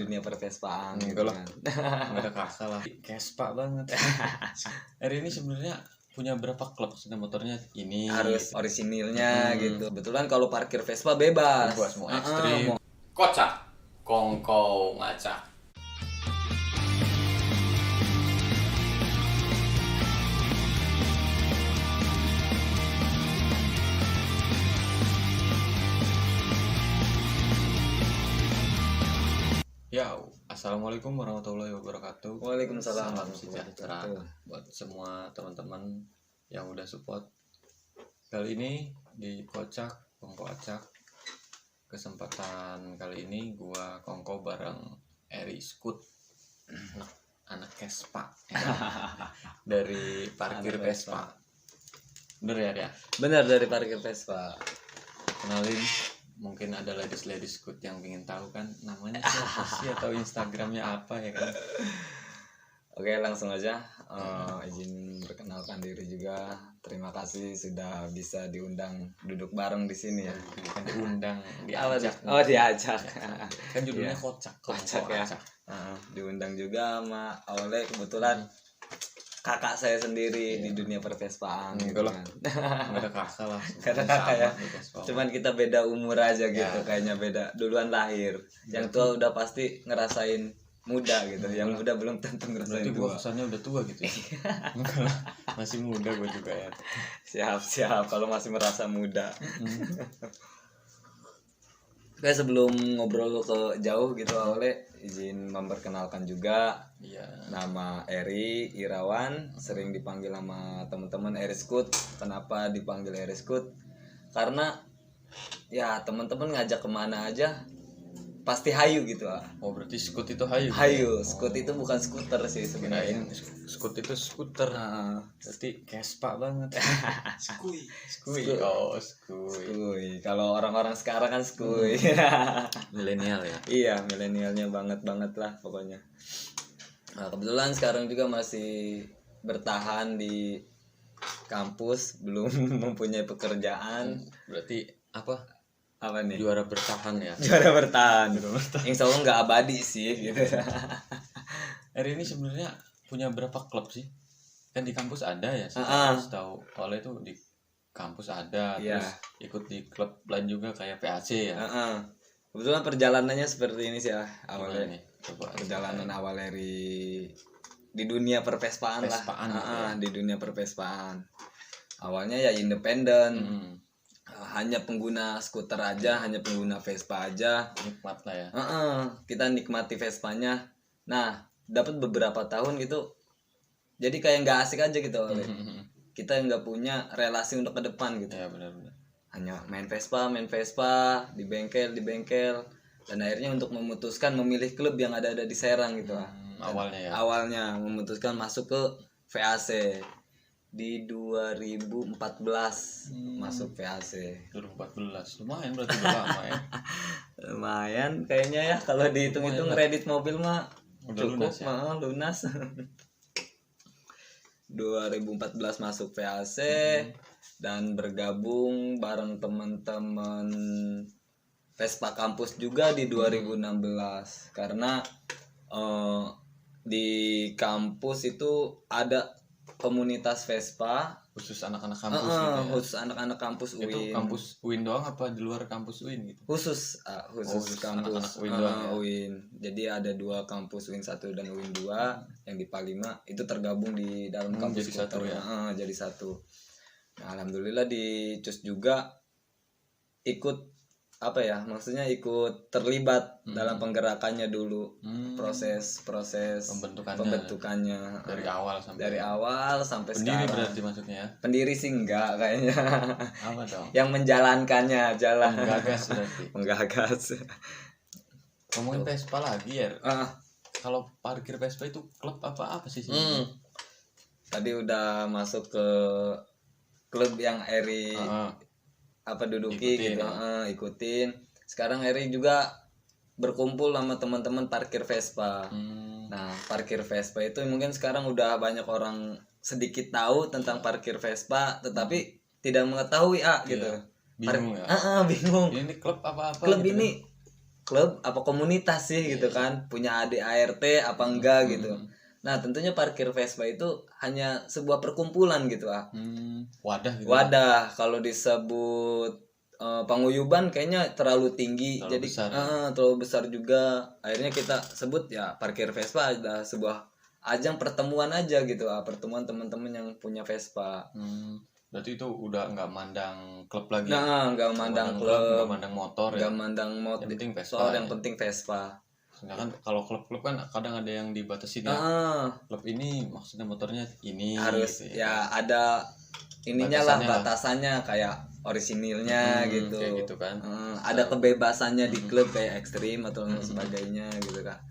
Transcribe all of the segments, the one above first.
dunia pervespaan gitu Enggak lah. kan. Nggak ada kasa lah. Kespa banget. Hari ini sebenarnya punya berapa klub sepeda motornya ini? Harus orisinilnya gitu. Betulan kalau parkir Vespa bebas. Bebas, mau Heeh, ekstrim. mau- Kocak, kongkow ngacak. Ya, assalamualaikum warahmatullahi wabarakatuh. Waalaikumsalam Salam warahmatullahi sejahtera wabarakatuh. buat semua teman-teman yang udah support. Kali ini di Kocak Kongko Acak, kesempatan kali ini gua kongko bareng Eri Skut, anak Kespa ya. Dari parkir Anak Vespa. Bener ya? Bener, dari parkir Vespa. Kenalin, mungkin ada ladies Skut yang pengen tahu kan namanya siapa sih atau Instagramnya apa ya kan? Oke, langsung aja. Izin perkenalkan diri juga. Terima kasih sudah bisa diundang duduk bareng di sini ya. Bukan diundang, Apa diajak. tuh? Oh, diajak. Kan judulnya Iya. Kocak, Kocak Kongko ya. Acak. Diundang juga sama awalnya kebetulan kakak saya sendiri di dunia pervespaan gitu Enggak lah. kan. Nggak ada kakak lah. Nggak ada kakak ya. Sama di Vespa. Cuman kita beda umur aja gitu, Ya. kayaknya beda duluan lahir. Yang tua udah pasti ngerasain muda gitu, yang muda belum tentu ngerasain Berarti gua tua. kesannya udah tua gitu ya. Enggak lah, masih muda gua juga ya. Siap kalau masih merasa muda. Oke, sebelum ngobrol ke jauh gitu awalnya izin memperkenalkan juga, Iya. nama Eri Irawan, sering dipanggil sama teman-teman Eri Skut. Kenapa dipanggil Eri Skut? Karena ya teman-teman ngajak kemana aja pasti hayu gitu. Oh, berarti Skut itu hayu. Hayu, Skut itu bukan skuter sih Kirain sebenarnya. Skut itu skuter. Nah, Berarti Kespa banget. skuy. Skuy. Oh, skuy. Skuy. Kalau orang-orang sekarang kan skuy. Milenial ya. Iya, milenialnya banget lah pokoknya. Nah, kebetulan sekarang juga masih bertahan di kampus, belum mempunyai pekerjaan. Berarti apa? Apa nih? Juara bertahan ya. Juara bertahan. Insya Allah nggak abadi sih gitu. Hari ini sebenarnya punya berapa klub sih? Kan di kampus ada ya, Ah. tahu. Oleh itu di kampus ada, Iya. terus ikut di klub lain juga kayak PAC ya. Heeh. Kebetulan perjalanannya seperti ini sih ya. Gimana Awalnya nih? Coba perjalanan awal dari di dunia pervespaan lah. Vespaan gitu Heeh, ya. di dunia pervespaan. Awalnya ya independen. Hmm, Hanya pengguna skuter aja, hanya pengguna Vespa aja. nikmat lah ya. Kita nikmati Vespanya. Nah, dapat beberapa tahun gitu. Jadi kayak nggak asik aja gitu. Kita nggak punya relasi untuk ke depan gitu. Ya benar-benar. Hanya main Vespa, di bengkel. Dan akhirnya untuk memutuskan memilih klub yang ada di Serang gitu lah. Awalnya ya. Awalnya memutuskan masuk ke VAC di 2014 masuk VAC. 2014. Lumayan berarti udah lama ya. Lumayan kayaknya ya kalau dihitung-hitung kredit mobil mah Udah cukup lunas ya? mah lunas. 2014 masuk VAC dan bergabung bareng teman-teman Vespa kampus juga di 2016 karena di kampus itu ada komunitas Vespa Khusus anak-anak kampus gitu ya. khusus anak-anak kampus Itu UIN. kampus UIN doang apa di luar kampus UIN gitu? khusus khusus anak-anak kampus UIN doang ya? UIN. Jadi ada dua kampus UIN 1 dan UIN 2 yang di Palima itu tergabung di dalam kampus jadi satu skuter. ya? Jadi satu. Nah, alhamdulillah di CUS juga ikut apa ya? Maksudnya ikut terlibat dalam penggerakannya dulu. Proses pembentukannya Dari awal sampai pendiri sekarang. berarti maksudnya ya. Pendiri sih enggak kayaknya. Apa dong? Yang menjalankannya aja lah. Menggagas berarti. Menggagas. Ngomongin Vespa lagi ya. Ah, Kalau parkir Vespa itu klub apa sih? tadi udah masuk ke klub yang Eri duduki Ikutin, gitu. ya. Ikutin. Sekarang Eri juga berkumpul sama teman-teman parkir Vespa. Nah, parkir Vespa itu mungkin sekarang udah banyak orang sedikit tahu tentang parkir Vespa, tetapi tidak mengetahui gitu. Bingung ya. Bingung. Ini klub apa-apa Klub gitu ini klub apa komunitas sih gitu kan, punya ADART apa enggak gitu. Nah tentunya parkir Vespa itu hanya sebuah perkumpulan gitu Wadah gitu. wadah. Kalau disebut paguyuban kayaknya terlalu tinggi, Terlalu jadi besar, terlalu besar juga. Akhirnya kita sebut ya parkir Vespa adalah sebuah ajang pertemuan aja gitu pertemuan teman-teman yang punya Vespa. Berarti itu udah nggak mandang klub lagi. Nah nggak mandang klub, nggak mandang motor ya. nggak mandang Yang penting Vespa. soal yang penting Vespa. Sedangkan kalau klub-klub kan kadang ada yang dibatasi ya. Klub ini maksudnya motornya ini harus gitu, ya ada ininya lah, Batasannya lah. batasannya kayak orisinilnya gitu. Kayak gitu kan. Ada kebebasannya di klub kayak ekstrim atau sebagainya gitu kan.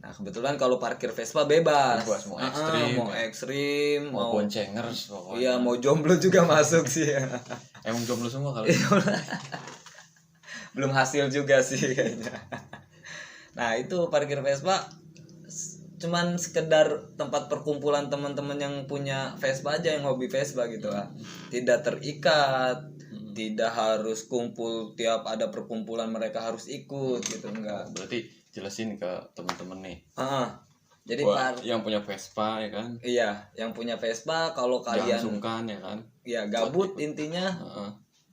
Nah kebetulan kalau parkir Vespa bebas, mau ekstrim, mau ekstrim, mau boncengers pokoknya. iya mau jomblo juga masuk sih. Emang jomblo semua kalau Belum hasil juga sih kayaknya. Nah itu parkir Vespa cuman sekedar tempat perkumpulan teman-teman yang punya Vespa aja, yang hobi Vespa gitu tidak terikat, tidak harus kumpul tiap ada perkumpulan mereka harus ikut gitu, enggak. Berarti jelasin ke teman-teman nih. Jadi yang punya Vespa ya kan. Iya, yang punya Vespa kalau kalian jangan sungkan ya kan. Ya gabut intinya.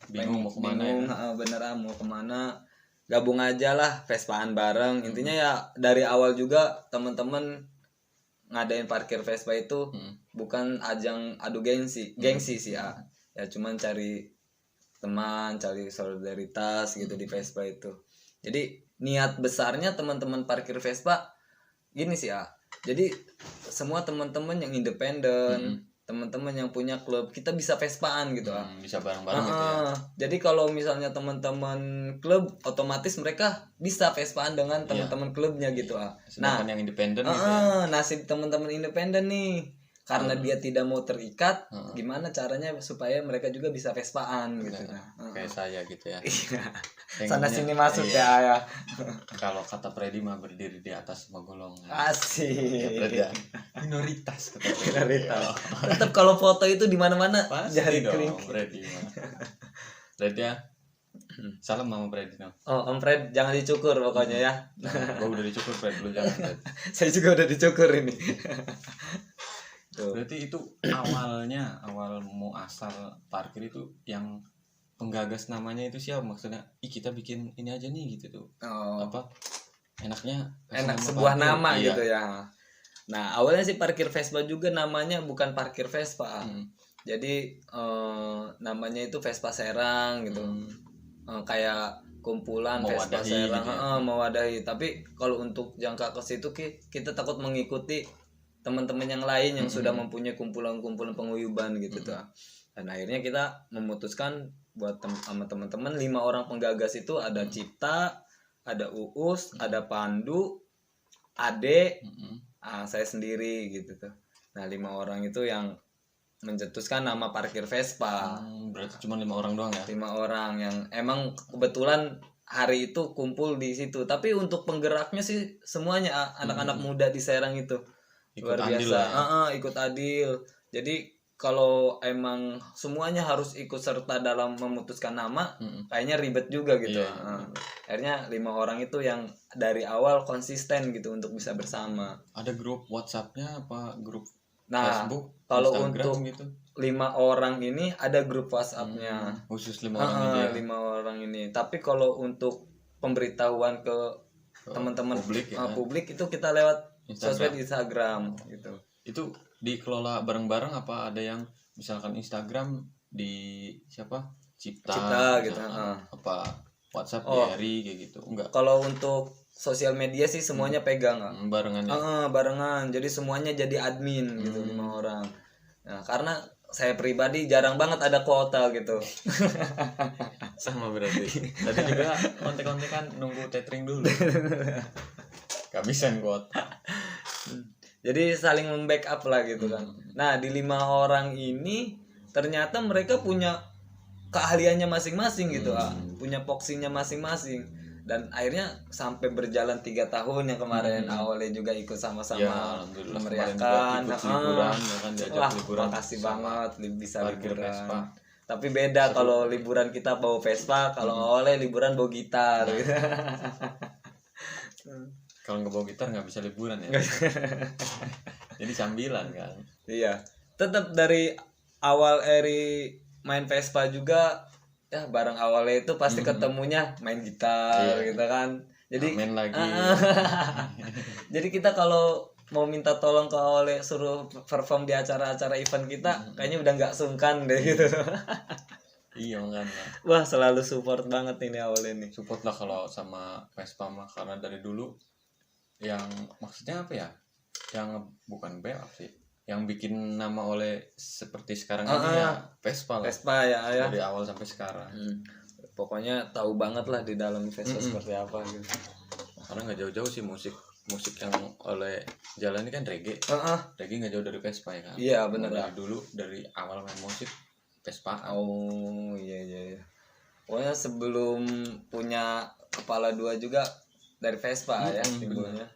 Bingung mau kemana ya. Beneran mau kemana, gabung aja lah Vespaan bareng. Intinya ya dari awal juga teman-teman ngadain parkir Vespa itu bukan ajang adu gengsi sih ya cuman cari teman, cari solidaritas gitu di Vespa itu. Jadi niat besarnya teman-teman parkir Vespa gini sih jadi semua teman-teman yang independen, teman-teman yang punya klub, kita bisa Vespaan gitu bisa bareng-bareng gitu ya. Jadi kalau misalnya teman-teman klub otomatis mereka bisa Vespaan dengan teman-teman klubnya gitu Sedangkan yang independen gitu ya. Nasib teman-teman independen nih karena dia tidak mau terikat, gimana caranya supaya mereka juga bisa Vespaan gitu. Kayak saya gitu ya. Sana sini masuk ya. Kalau kata Freddy mah berdiri di atas semua golongan. Asik. Ya, minoritas kata Freddy. Minoritas. Tetap kalau foto itu di mana-mana jari dong Freddy mah. Freddy ya. Salam Mama Freddy no. Oh Om Fred jangan dicukur pokoknya ya. Gua udah dicukur Fred, lu jangan Fred. Saya juga udah dicukur ini. Berarti itu awal mau asal parkir itu yang penggagas namanya itu siapa, maksudnya kita bikin ini aja nih gitu tuh. Apa enaknya enak sebuah parkir, nama gitu ya. Nah awalnya sih parkir Vespa juga namanya bukan parkir Vespa. Jadi namanya itu Vespa Serang gitu. Kayak kumpulan Vespa Serang gitu ya. Mewadahi. Tapi kalau untuk jangka ke situ kita takut mengikuti teman-teman yang lain yang sudah mempunyai kumpulan-kumpulan paguyuban gitu tuh. Dan akhirnya kita memutuskan buat sama teman-teman 5 orang penggagas itu ada Cipta, ada Uus, ada Pandu, Ade, saya sendiri gitu tuh. Nah 5 orang itu yang mencetuskan nama parkir Vespa. Berarti cuma 5 orang doang ya? 5 orang yang emang kebetulan hari itu kumpul di situ. Tapi untuk penggeraknya sih semuanya anak-anak muda di Serang itu. Luar biasa. Ikut adil. Jadi kalau emang semuanya harus ikut serta dalam memutuskan nama, kayaknya ribet juga gitu. Akhirnya 5 orang itu yang dari awal konsisten gitu untuk bisa bersama. Ada grup WhatsApp-nya apa grup Facebook? Kalau untuk gitu? 5 orang ini ada grup WhatsApp-nya. Khusus 5 orang ini. 5 orang ini. Tapi kalau untuk pemberitahuan ke teman-teman publik itu kita lewat sosmed Instagram gitu. Itu dikelola bareng-bareng apa ada yang misalkan Instagram di siapa? Cipta gitu. Apa WhatsApp Diary kayak gitu. Enggak. Kalau untuk sosial media sih semuanya pegang barengan ya. Barengan. Jadi semuanya jadi admin gitu 5 orang. Nah, karena saya pribadi jarang banget ada kuota gitu. Sama berarti. Tadi juga kontek-kontekan nunggu tethering dulu. Kehabisan kuota. Jadi saling membackup lah gitu kan. Nah di 5 orang ini ternyata mereka punya keahliannya masing-masing gitu punya voksinya masing-masing. Dan akhirnya sampai berjalan 3 tahun yang kemarin awalnya juga ikut sama-sama memeriahkan. Wah makasih banget bisa liburan. Tapi beda kalau liburan kita bawa Vespa, kalau awalnya liburan bawa gitar gitu. Kalau nggak bawa gitar nggak bisa liburan ya. Jadi sambilan kan. Iya. Tetap dari awal Eri main Vespa juga ya barang awalnya itu pasti ketemunya main gitar gitu kan. Jadi main lagi. Jadi kita kalau mau minta tolong ke Awale suruh perform di acara-acara event kita kayaknya udah nggak sungkan deh gitu. Iya makanya. Wah selalu support banget ini Awale nih. Support lah kalau sama Vespa mah, karena dari dulu yang maksudnya apa ya, yang bukan backup sih, yang bikin nama oleh seperti sekarang ini ya Vespa lah. Vespa ya. Dari awal sampai sekarang. Pokoknya tahu banget lah di dalam Vespa seperti apa gitu. Karena nggak jauh-jauh sih musik yang oleh jalan ini kan reggae. Reggae nggak jauh dari Vespa ya kan. Iya benar. Dari dulu dari awal main musik Vespa. Oh iya. Pokoknya sebelum punya kepala dua juga dari Vespa ya timbulnya.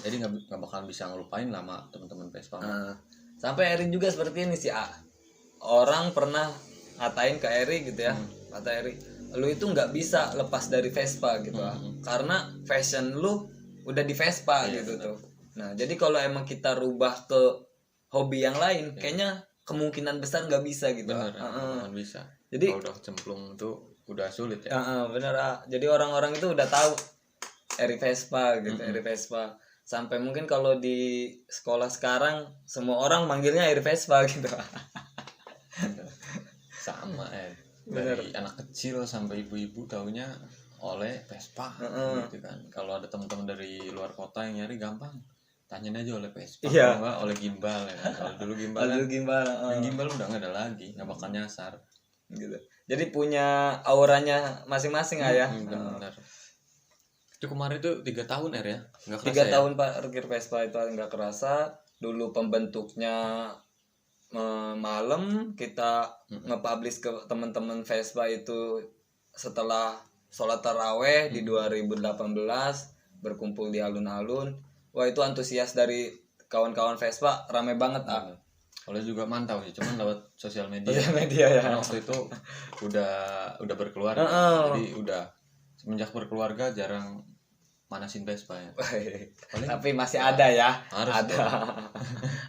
Jadi nggak bakalan bisa ngelupain lama teman-teman Vespa. Sampai Erin juga seperti ini sih. Orang pernah ngatain ke Eri gitu ya. Kata Eri, lu itu nggak bisa lepas dari Vespa gitu karena fashion lu udah di Vespa gitu tuh. Nah jadi kalau emang kita rubah ke hobi yang lain kayaknya kemungkinan besar nggak bisa gitu. Bener, bisa. Jadi kalau udah cemplung tuh udah sulit ya. Bener. Jadi orang-orang itu udah tahu Eri Vespa gitu, Eri Vespa. Sampai mungkin kalau di sekolah sekarang semua orang manggilnya Eri Vespa gitu. Sama dari anak kecil sampai ibu-ibu taunya oleh Vespa gitu kan. Kalau ada teman-teman dari luar kota yang nyari gampang tanyain aja oleh Vespa, kalau enggak oleh gimbal ya kan. Kalau dulu gimbal yang gimbal udah nggak ada lagi, nggak bakal nyasar gitu. Jadi punya auranya masing-masing ya. Benar. Itu kemarin tuh 3 tahun ya, nggak ya? kerasa 3 tahun parkir Vespa itu nggak kerasa. Dulu pembentuknya malam kita nge-publish ke teman-teman Vespa itu setelah sholat taraweh di 2018 berkumpul di alun-alun. Wah itu antusias dari kawan-kawan Vespa rame banget Oleh juga mantau sih, cuman lewat sosial media. Ya. Karena waktu itu udah berkeluarga, jadi udah semenjak berkeluarga jarang manasin Vespa ya. Tapi masih ada ya. Harus ada.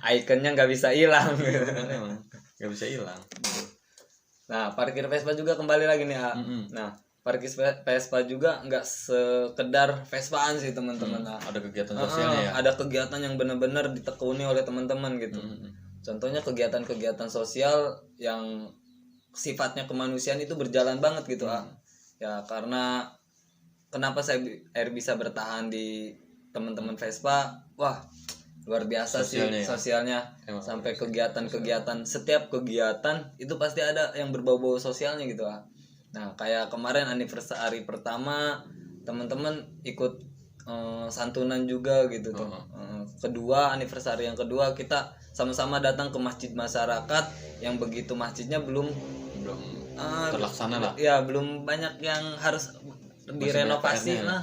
Ikonnya nggak bisa hilang. Emang nggak bisa hilang. Nah parkir Vespa juga kembali lagi nih Nah parkir Vespa juga nggak sekedar Vespaan sih teman-teman. Ada kegiatan sosialnya ya. Ada kegiatan yang benar-benar ditekuni oleh teman-teman gitu. Contohnya kegiatan-kegiatan sosial yang sifatnya kemanusiaan itu berjalan banget gitu ya. Karena kenapa saya bisa bertahan di teman-teman Vespa, wah luar biasa sosialnya sampai kegiatan-kegiatan, setiap kegiatan itu pasti ada yang berbau-bau sosialnya gitu Nah kayak kemarin anniversary pertama teman-teman ikut santunan juga gitu tuh. Kedua anniversary yang kedua kita sama-sama datang ke masjid masyarakat yang begitu masjidnya belum terlaksana lah. Ya belum banyak yang harus direnovasi lah.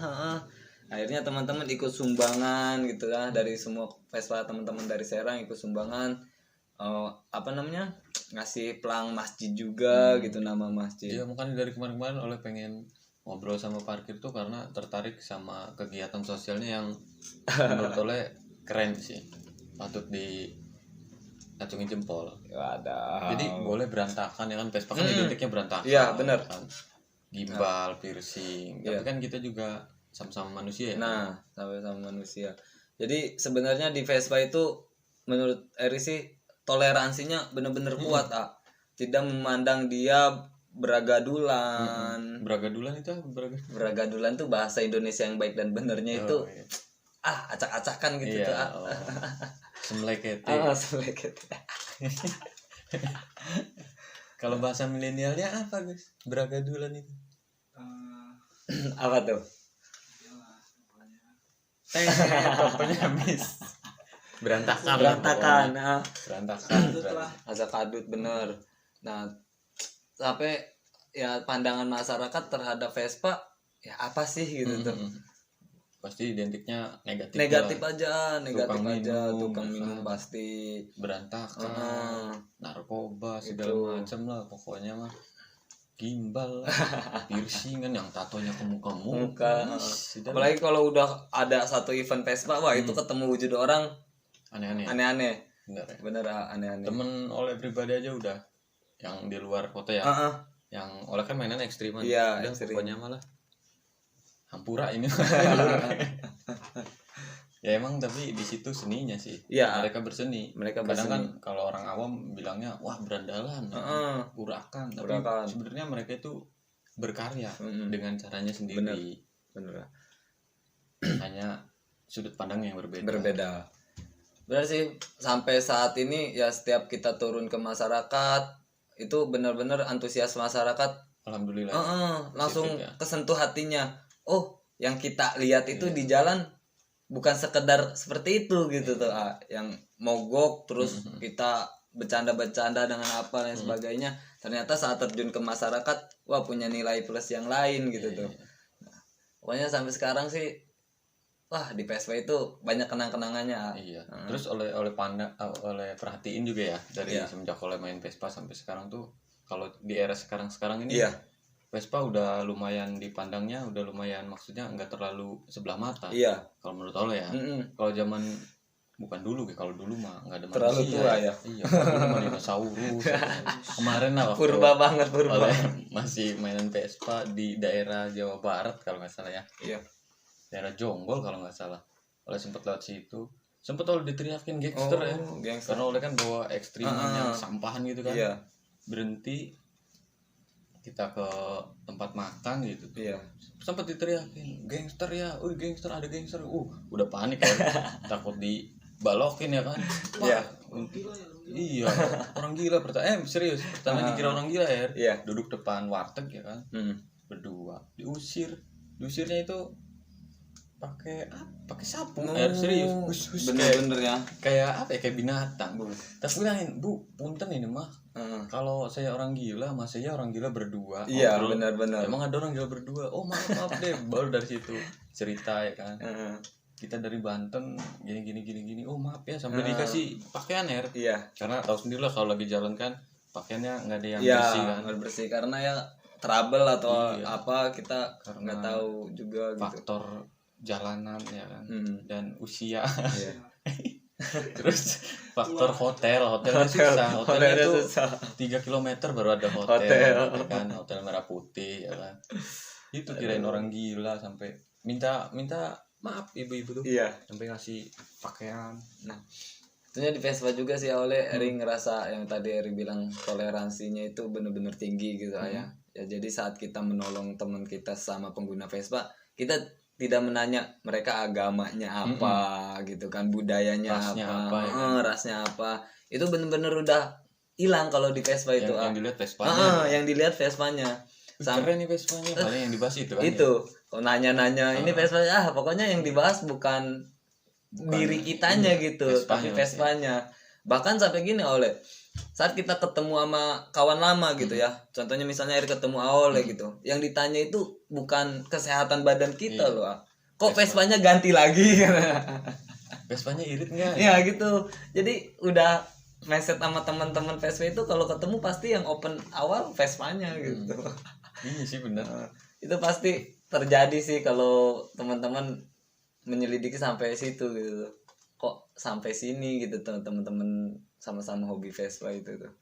Akhirnya teman-teman ikut sumbangan gitu lah dari semua Vespa, teman-teman dari Serang ikut sumbangan ngasih pelang masjid juga gitu, nama masjid. Iya makanya dari kemarin-kemarin oleh pengen ngobrol sama parkir tuh karena tertarik sama kegiatan sosialnya yang menurut oleh keren sih, patut acungin jempol. Jadi boleh berantakan ya kan, Vespa kan identiknya berantakan. Iya benar kan. Gimbal, piercing, tapi kan kita juga sama-sama manusia ya. Nah, sama-sama manusia. Jadi sebenarnya di Vespa itu menurut Eri sih toleransinya benar-benar kuat Tidak memandang dia beragadulan. Beragadulan itu beragadulan tuh bahasa Indonesia yang baik dan benernya itu acak-acakan gitu tuh. Semlekete. Semlekete. Kalau bahasa milenialnya apa guys? Beragadulan itu apa tuh? Pokoknya habis. Berantakan. Asa kadut bener. Nah sampai ya pandangan masyarakat terhadap Vespa ya apa sih gitu tuh. Pasti identiknya negatif aja tukang minum pasti berantakan, narkoba segala macam lah pokoknya mah. gimbal, piercingan yang tatonya ke muka. Ih, Apalagi kalau udah ada satu event Vespa, wah itu ketemu wujud orang aneh-aneh. Bener aneh-aneh. Temen oleh pribadi aja udah yang di luar kota ya. Yang oleh kan mainan ekstriman. Iya, udah ekstrim. pokoknya malah hampura ini. Ya emang tapi di situ seninya sih. Iya. Mereka berseni. Kadang kan kalau orang awam bilangnya wah berandalan, urakan. Tapi sebenarnya mereka itu berkarya dengan caranya sendiri. Bener. Hanya sudut pandang yang berbeda. Benar sih, sampai saat ini ya setiap kita turun ke masyarakat itu benar-benar antusias masyarakat. Alhamdulillah. Langsung kesentuh hatinya. Oh, yang kita lihat itu di jalan bukan sekedar seperti itu gitu tuh, yang mogok terus kita bercanda-bercanda dengan apa dan sebagainya. Ternyata saat terjun ke masyarakat, wah punya nilai plus yang lain gitu tuh. Nah, pokoknya sampai sekarang sih, wah di PSV itu banyak kenang-kenangannya. Iya. Terus oleh perhatiin juga ya dari semenjak oleh main Vespa sampai sekarang tuh, kalau di era sekarang ini. Vespa udah lumayan dipandangnya, udah lumayan, maksudnya nggak terlalu sebelah mata. Iya. Kalau menurut Oleh ya. Kalau zaman bukan dulu, kalau dulu mah nggak ada terlalu manusia. Tua ya. Iya. Dulu mah dinosaurus. Kemarin lah waktu purba. Oleh masih mainan Vespa di daerah Jawa Barat kalau nggak salah ya. Iya. Daerah Jonggol kalau nggak salah. Oleh sempat lewat situ. Sempat Oleh diteriakin gangster ya. Gangster. Karena Oleh kan bawa ekstriman yang sampahan gitu kan. Iya. Berhenti. Kita ke tempat makan gitu tuh. Iya. Sempat diteriakin gangster ya, gangster, ada gangster. Udah panik kan. Takut dibalokin ya kan. Iya. Iya, orang gila serius. Pertama dikira orang gila ya. Iya. Duduk depan warteg ya kan. Berdua. Diusirnya itu pakai sapu. Serius. Bener ya. Kayak apa ya, kayak binatang. Terus bilangin, "Bu, punten ini mah. Kalau saya orang gila, mas saya orang gila berdua." Iya, benar. Emang ada orang gila berdua? Oh maaf deh. Baru dari situ cerita ya kan. Kita dari Banten gini. Oh maaf ya, sampai dikasih pakaian ya. Iya. Karena tahu sendiri lah kalau lagi jalan kan pakaiannya nggak ada yang ya, bersih kan. Nggak bersih karena ya trouble atau apa kita nggak tahu juga gitu. Faktor jalanan ya kan. Dan usia. Iya. Terus faktor hotelnya susah. Hotelnya itu 3 km baru ada hotel. Kan hotel Merah Putih ya kan. Itu kirain orang gila sampai minta maaf ibu-ibu tuh. Iya. Sampai ngasih pakaian. Nah, tentunya di Vespa juga sih oleh Eri ngerasa yang tadi Eri bilang toleransinya itu benar-benar tinggi gitu ya. Ya jadi saat kita menolong teman kita sama pengguna Vespa, kita tidak menanya mereka agamanya apa gitu kan, budayanya rasnya apa. Itu benar-benar udah hilang kalau di Vespa itu. Yang dilihat Vespanya. Yang dilihat Vespanya. Keren nih Vespanya, paling yang dibahas itu kan. Itu. Kalau nanya-nanya ini Vespa, pokoknya yang dibahas bukan diri kitanya gitu, tapi Vespanya. Bahkan sampai gini oleh saat kita ketemu sama kawan lama gitu ya, contohnya misalnya Eri ketemu Aole gitu, yang ditanya itu bukan kesehatan badan kita loh, kok Vespanya ganti lagi. Vespanya irit nggak? Ya gitu, jadi udah mindset sama teman-teman Vespa itu kalau ketemu pasti yang open awal Vespanya gitu. Iya sih benar. Itu pasti terjadi sih kalau teman-teman menyelidiki sampai situ gitu. Kok sampai sini gitu teman-teman sama-sama hobi Vespa itu tuh.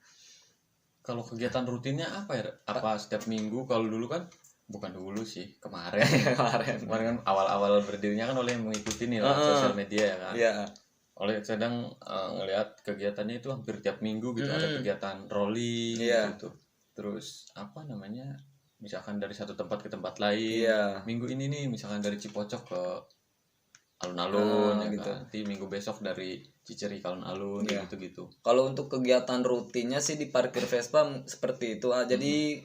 Kalau kegiatan rutinnya apa ya? Apa setiap minggu? Kalau dulu kan bukan dulu sih, kemarin kan awal-awal berdirinya kan oleh mengikuti nih sosial media ya kan. Iya. Oleh sedang ngelihat kegiatannya itu hampir tiap minggu gitu, ada kegiatan rolling gitu. Terus apa namanya? Misalkan dari satu tempat ke tempat lain. Minggu ini nih misalkan dari Cipocok ke alun-alun ya gitu. Kan. Nanti minggu besok dari Ciceri ke alun-alun gitu. Kalau untuk kegiatan rutinnya sih di parkir Vespa seperti itu. Jadi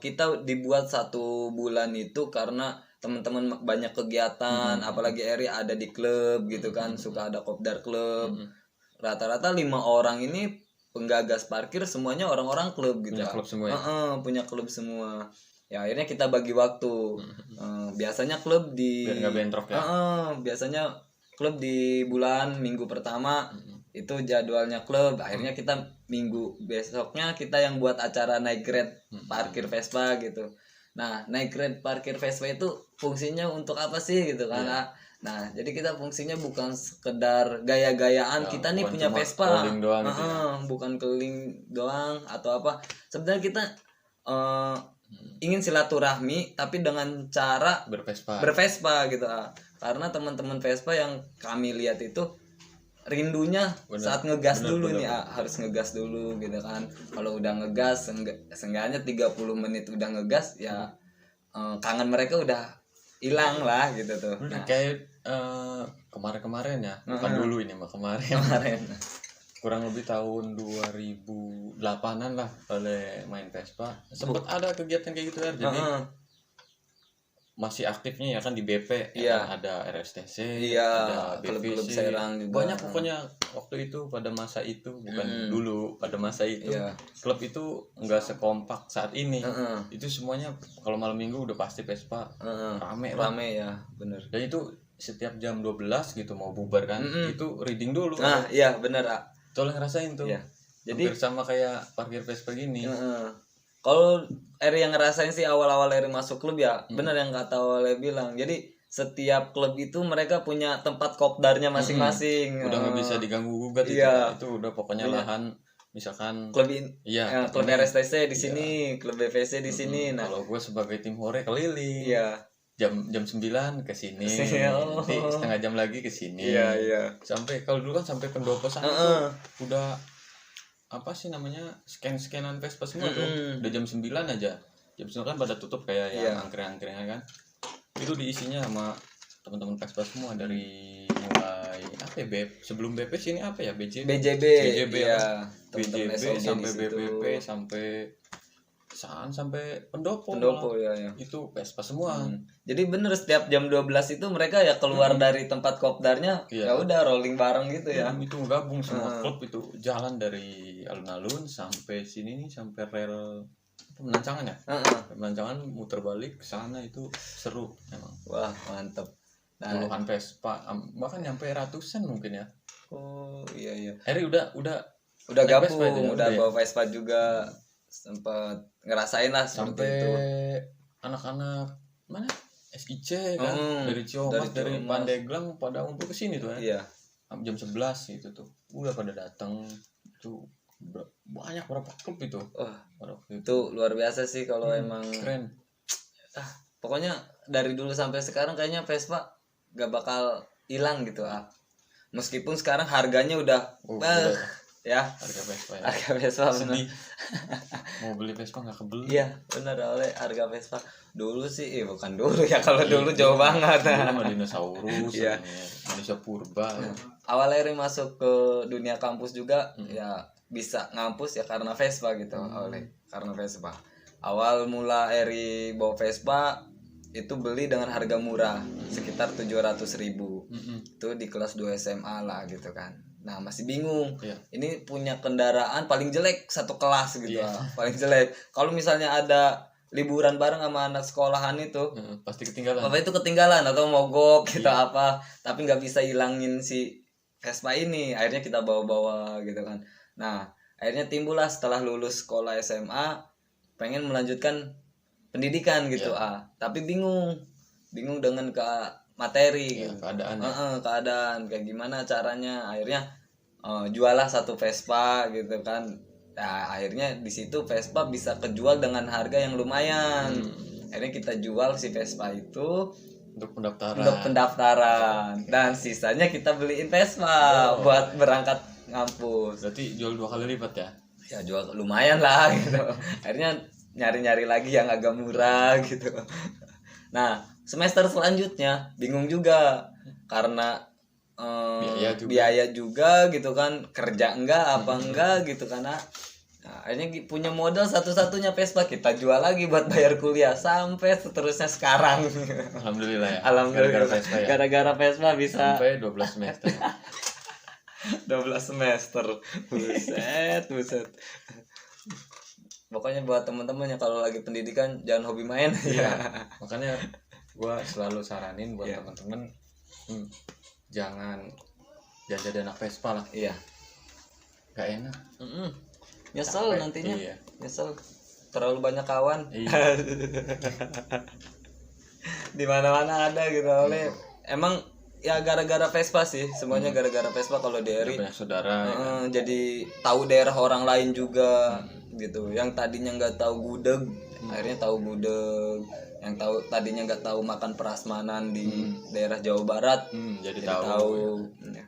kita dibuat 1 bulan itu karena teman-teman banyak kegiatan, apalagi Eri ada di klub gitu kan, suka ada kopdar klub. Rata-rata 5 orang ini penggagas parkir semuanya orang-orang klub gitu. Punya klub semua ya? Punya klub semua. Ya akhirnya kita bagi waktu. Biasanya klub di biar nggak bentrok ya. Biasanya klub di bulan minggu pertama itu jadwalnya klub. Akhirnya kita minggu besoknya kita yang buat acara naik grade parkir Vespa gitu. Nah, naik grade parkir Vespa itu fungsinya untuk apa sih gitu kan? Nah, jadi kita fungsinya bukan sekedar gaya-gayaan, kita nih punya Vespa. Keliling doang gitu bukan keliling doang atau apa. Sebenarnya kita ingin silaturahmi tapi dengan cara bervespa gitu. Karena teman-teman Vespa yang kami lihat itu rindunya saat ngegas dulu nih, harus ngegas dulu gitu kan. Kalau udah ngegas seenggaknya 30 menit udah ngegas ya, kangen mereka udah hilang lah gitu tuh. Nah, kayak kemarin-kemarin ya, bukan dulu ini mah kemarin. Kurang lebih tahun 2008-an lah oleh main Vespa. Sempat ada kegiatan kayak gitu ya. Jadi masih aktifnya ya kan di BP, ya kan? Ada RSTC, ada klub-klub BVC, Serang juga. Banyak pokoknya waktu itu pada masa itu, bukan dulu, pada masa itu klub itu enggak sekompak saat ini. Itu semuanya kalau malam minggu udah pasti Vespa rame ya, bener. Dan itu setiap jam 12 gitu mau bubar kan, itu reading dulu. Iya bener. Tolong ngerasain tuh. Jadi sama kayak parkir Vespa gini. Kalau Eri yang ngerasain sih awal-awal Eri masuk klub ya, benar yang kata Oleh bilang. Jadi setiap klub itu mereka punya tempat kopdarnya masing-masing. Udah nggak bisa diganggu gugat itu udah pokoknya lahan misalkan klub klub RSTC di sini, klub BVC di sini. Nah, kalau gue sebagai tim hore keliling. Jam 9 ke sini. Nanti setengah jam lagi ke sini. Sampai kalau dulu kan sampai pendopo sana tuh udah apa sih namanya scan-scanan Vespa semua tuh udah jam 9 aja. Jam 9 kan pada tutup kayak yang angkringan-angkringan kan. Itu diisinya sama teman-teman Vespa semua dari mulai apa ya, sebelum BP sini apa ya, BJB ya. BJB sampai BPP sampai pendopo ya. Itu Vespa semua. Jadi bener setiap jam 12 itu mereka ya keluar dari tempat kopdarnya, ya udah rolling bareng gitu ya. Itu gabung semua klub itu jalan dari alun-alun sampai sini nih, sampai rel Menancangan ya. Menancangan muter balik ke sana, itu seru emang. Wah, mantep. Puluhan Vespa, bahkan nyampe ratusan mungkin ya. Oh, iya. Eri udah gabung, udah bawa Vespa juga. Sempat ngerasain lah sampai itu. Anak-anak mana SIC kan dari Ciamis, dari Pandeglang pada ngumpul ke sini tuh ya. Jam 11 itu tuh udah pada datang tuh, banyak berapa klub itu. Itu luar biasa sih kalau emang keren. Pokoknya dari dulu sampai sekarang kayaknya Vespa gak bakal hilang gitu meskipun sekarang harganya udah ya harga Vespa sedih. Mau beli Vespa nggak kebeli. Iya benar, oleh harga Vespa dulu sih bukan dulu ya, kalau dulu jauh banget. Dulu sama dinosaurus manusia purba. Awal Eri masuk ke dunia kampus juga ya bisa ngampus ya karena Vespa gitu. Karena Vespa awal mula Eri bawa Vespa itu beli dengan harga murah sekitar 700.000. Itu di kelas 2 SMA lah gitu kan. Nah masih bingung, ini punya kendaraan paling jelek satu kelas gitu paling jelek. Kalau misalnya ada liburan bareng sama anak sekolahan itu pasti ketinggalan. Itu ketinggalan atau mogok gitu apa, tapi nggak bisa hilangin si Vespa ini. Akhirnya kita bawa-bawa gitu kan. Nah akhirnya timbullah setelah lulus sekolah SMA pengen melanjutkan pendidikan gitu tapi bingung dengan materi gitu. Keadaan kayak gimana caranya. Akhirnya jualah satu Vespa gitu kan. Nah, akhirnya di situ Vespa bisa kejual dengan harga yang lumayan. Akhirnya kita jual si Vespa itu untuk pendaftaran. Dan sisanya kita beliin Vespa buat berangkat ngampus. Berarti jual 2 kali lipat ya? Ya jual lumayan lah gitu. Akhirnya nyari-nyari lagi yang agak murah gitu. Nah semester selanjutnya bingung juga karena biaya juga gitu kan, kerja enggak apa enggak gitu karena akhirnya punya modal satu-satunya Vespa, kita jual lagi buat bayar kuliah sampai seterusnya sekarang. Alhamdulillah ya. Alhamdulillah. Gara-gara Vespa bisa sampai 12 semester. 12 semester. Buset. Pokoknya buat teman-teman yang kalau lagi pendidikan jangan hobi main. Makanya gua selalu saranin buat teman-teman jangan jadi anak Vespa lah. Iya. Gak enak. Nyesel Capek. nantinya. Iya. Nyesel. Terlalu banyak kawan. Iya. Di mana-mana ada gitu oleh. Emang ya gara-gara Vespa sih, semuanya gara-gara Vespa kalau di Eri. Banyak saudara. Jadi tahu daerah orang lain juga gitu. Yang tadinya nggak tahu gudeg, akhirnya tahu gudeg. Yang tadinya nggak tahu makan prasmanan di daerah Jawa Barat, Jadi jadi tahu. Ya.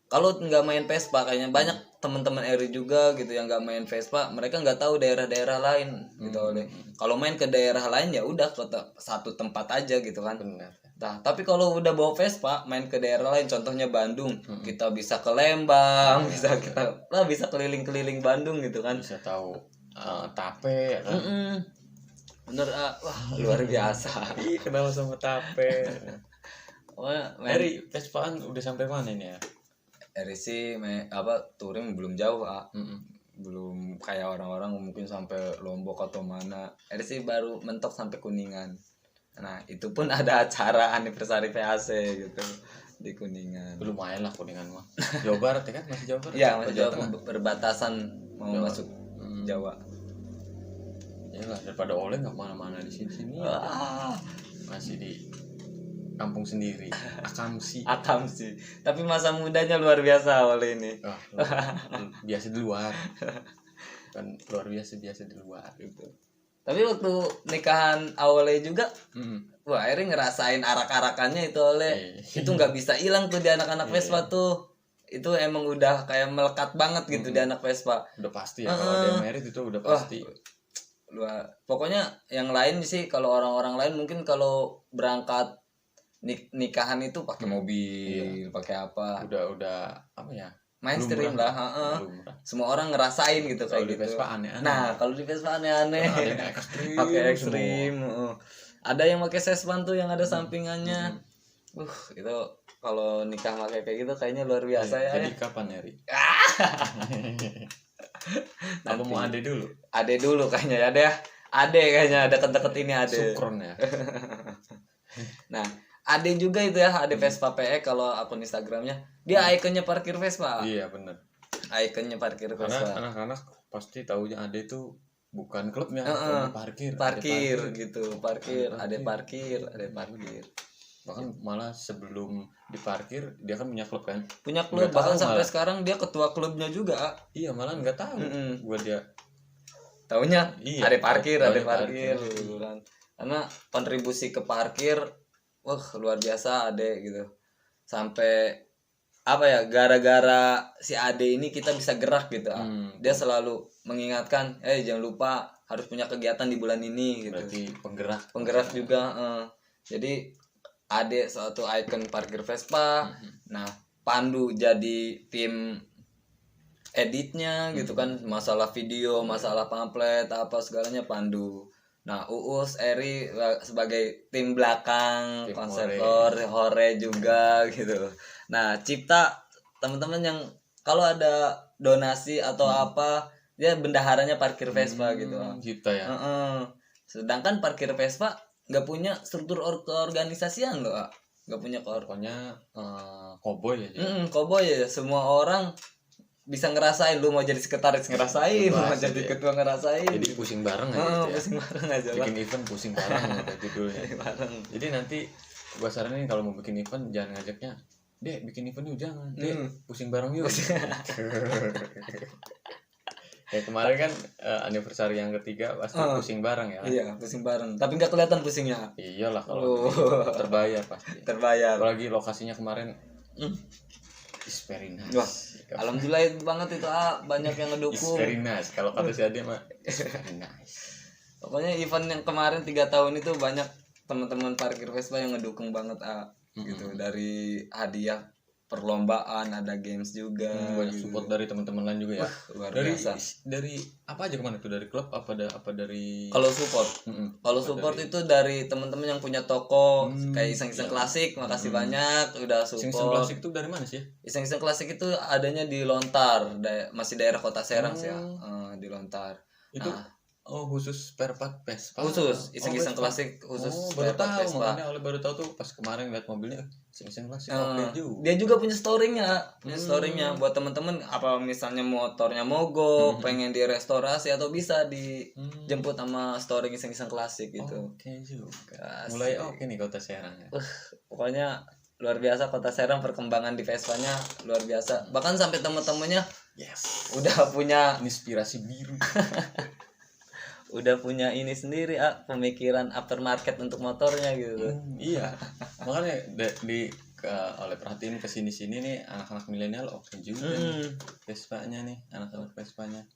Kalau nggak main Vespa kayaknya banyak teman-teman Eri juga gitu yang nggak main Vespa, mereka nggak tahu daerah-daerah lain gitu oleh. Kalau main ke daerah lain ya udah ke satu tempat aja gitu kan. Benar. Nah, tapi kalau udah bawa Vespa main ke daerah lain, contohnya Bandung, kita bisa ke Lembang, bisa keliling-keliling Bandung gitu kan. Bisa tahu tape kan. Bener, wah luar biasa. Ih, kenal sama tape. Eri, Vespaan udah sampai mana ini ya? Eri sih touring belum jauh, belum kayak orang-orang mungkin sampai Lombok atau mana. Eri sih baru mentok sampai Kuningan. Nah itu pun ada acara anniversary PAC gitu di Kuningan. Lumayan lah Kuningan mah. Jawa Barat ya kan, masih Jawa Barat. Iya, masih Jawa berbatasan mau Jawa. masuk Jawa. Ya lah, daripada oleh nggak kemana-mana di sini. Masih di kampung sendiri. Akam sih. Tapi masa mudanya luar biasa oleh ini. Biasa di luar. Kan luar biasa di luar gitu. Tapi waktu nikahan awalnya juga, wah akhirnya ngerasain arak-arakannya itu oleh itu nggak bisa hilang tuh di anak-anak Vespa tuh. Itu emang udah kayak melekat banget gitu di anak Vespa. Udah pasti ya kalau dia merit itu udah pasti. Pokoknya yang lain sih kalau orang-orang lain mungkin kalau berangkat nikahan itu pakai mobil, pakai apa? Udah apa ya? Mainstream lah, semua orang ngerasain gitu kayak di gitu. Vespa aneh-aneh. Nah, kalau di Vespa aneh-aneh. Pakai ekstrim. Ada yang pakai sespan tuh yang ada sampingannya. Itu kalau nikah pakai kayak gitu kayaknya luar biasa ya. Jadi kapan ya, Ri? Apa mau ade dulu? Ade dulu kayaknya ya deh. Ade kayaknya deket-deket ini ade. Sukron ya. Nah, Ade juga itu ya, Ade Vespa PE kalau akun Instagramnya. Dia ikonnya parkir Vespa. Iya benar. Ikonnya parkir Vespa. Karena anak-anak pasti taunya Ade itu bukan klubnya, parkir gitu. Ade parkir. Bahkan malah sebelum diparkir dia kan punya klub kan. Punya klub, bahkan sampai sekarang dia ketua klubnya juga. Iya, malah nggak tahu. Gua dia taunya Ade parkir. Gitu. Karena kontribusi ke parkir wah luar biasa Ade gitu. Sampai apa ya, gara-gara si Ade ini kita bisa gerak gitu. Dia selalu mengingatkan, jangan lupa harus punya kegiatan di bulan ini gitu. Berarti penggerak juga. Jadi Ade suatu ikon parkir Vespa. Nah, Pandu jadi tim editnya gitu kan, masalah video, masalah pamflet apa segalanya Pandu. Nah, Uus, Eri sebagai tim belakang, konseptor, Hore juga gitu. Nah, Cipta teman-teman yang kalau ada donasi atau apa, dia bendaharanya parkir Vespa gitu. Cipta ya. Sedangkan parkir Vespa nggak punya struktur keorganisasian loh, nggak punya pokoknya koboi aja. Koboi ya, semua orang bisa ngerasain. Lu mau jadi sekretaris ngerasain, mau jadi ketua ngerasain. Jadi pusing bareng aja. Pusing bareng aja. Bikin event pusing bareng ada judulnya. Jadi nanti gua saranin kalau mau bikin event jangan ngajaknya, "Dek, bikin event yuk," jangan. "Dek, pusing bareng yuk." Kayak kemarin kan anniversary yang ketiga pasti pusing bareng ya. Iya, pusing bareng. Tapi nggak kelihatan pusingnya. Iyalah kalau terbayar pasti. Terbayar. Apalagi lokasinya kemarin is very nice. Wah, alhamdulillah banget itu banyak yang ngedukung. Is very nice. Kalau kata si Ade mah is very nice. Pokoknya event yang kemarin 3 tahun itu banyak teman-teman parkir Vespa yang ngedukung banget gitu. Dari hadiah perlombaan, ada games juga. Banyak gitu. support dari teman-teman lain juga ya. Luar biasa. Dari apa aja kemana tuh? Dari klub apa dari Kalau support. Kalau support itu dari teman-teman yang punya toko kayak Iseng-Iseng Klasik. Makasih banyak udah support. Iseng-Iseng Klasik itu dari mana sih? Iseng-Iseng Klasik itu adanya di Lontar, masih daerah Kota Serang sih ya. Di Lontar. Itu Oh, khusus spare part Vespa. Khusus iseng-iseng Vespa. klasik, khusus Baru spare part tahu, Vespa. makanya oleh baru tahu tuh pas kemarin lihat mobilnya iseng-iseng klasik. Oke juga. Dia juga punya storynya buat temen-temen, apa misalnya motornya mogok, pengen direstorasi atau bisa dijemput sama storing iseng-iseng klasik gitu. Oke juga. Asik. Mulai oke nih Kota Serang ya. Pokoknya luar biasa Kota Serang, perkembangan di Vespanya luar biasa. Bahkan sampai temen-temennya udah punya inspirasi biru. Udah punya ini sendiri, pemikiran aftermarket untuk motornya gitu. Iya. Makanya oleh perhatiin kesini-sini nih anak-anak milenial oke juga nih Vespanya nih, anak-anak Vespanya.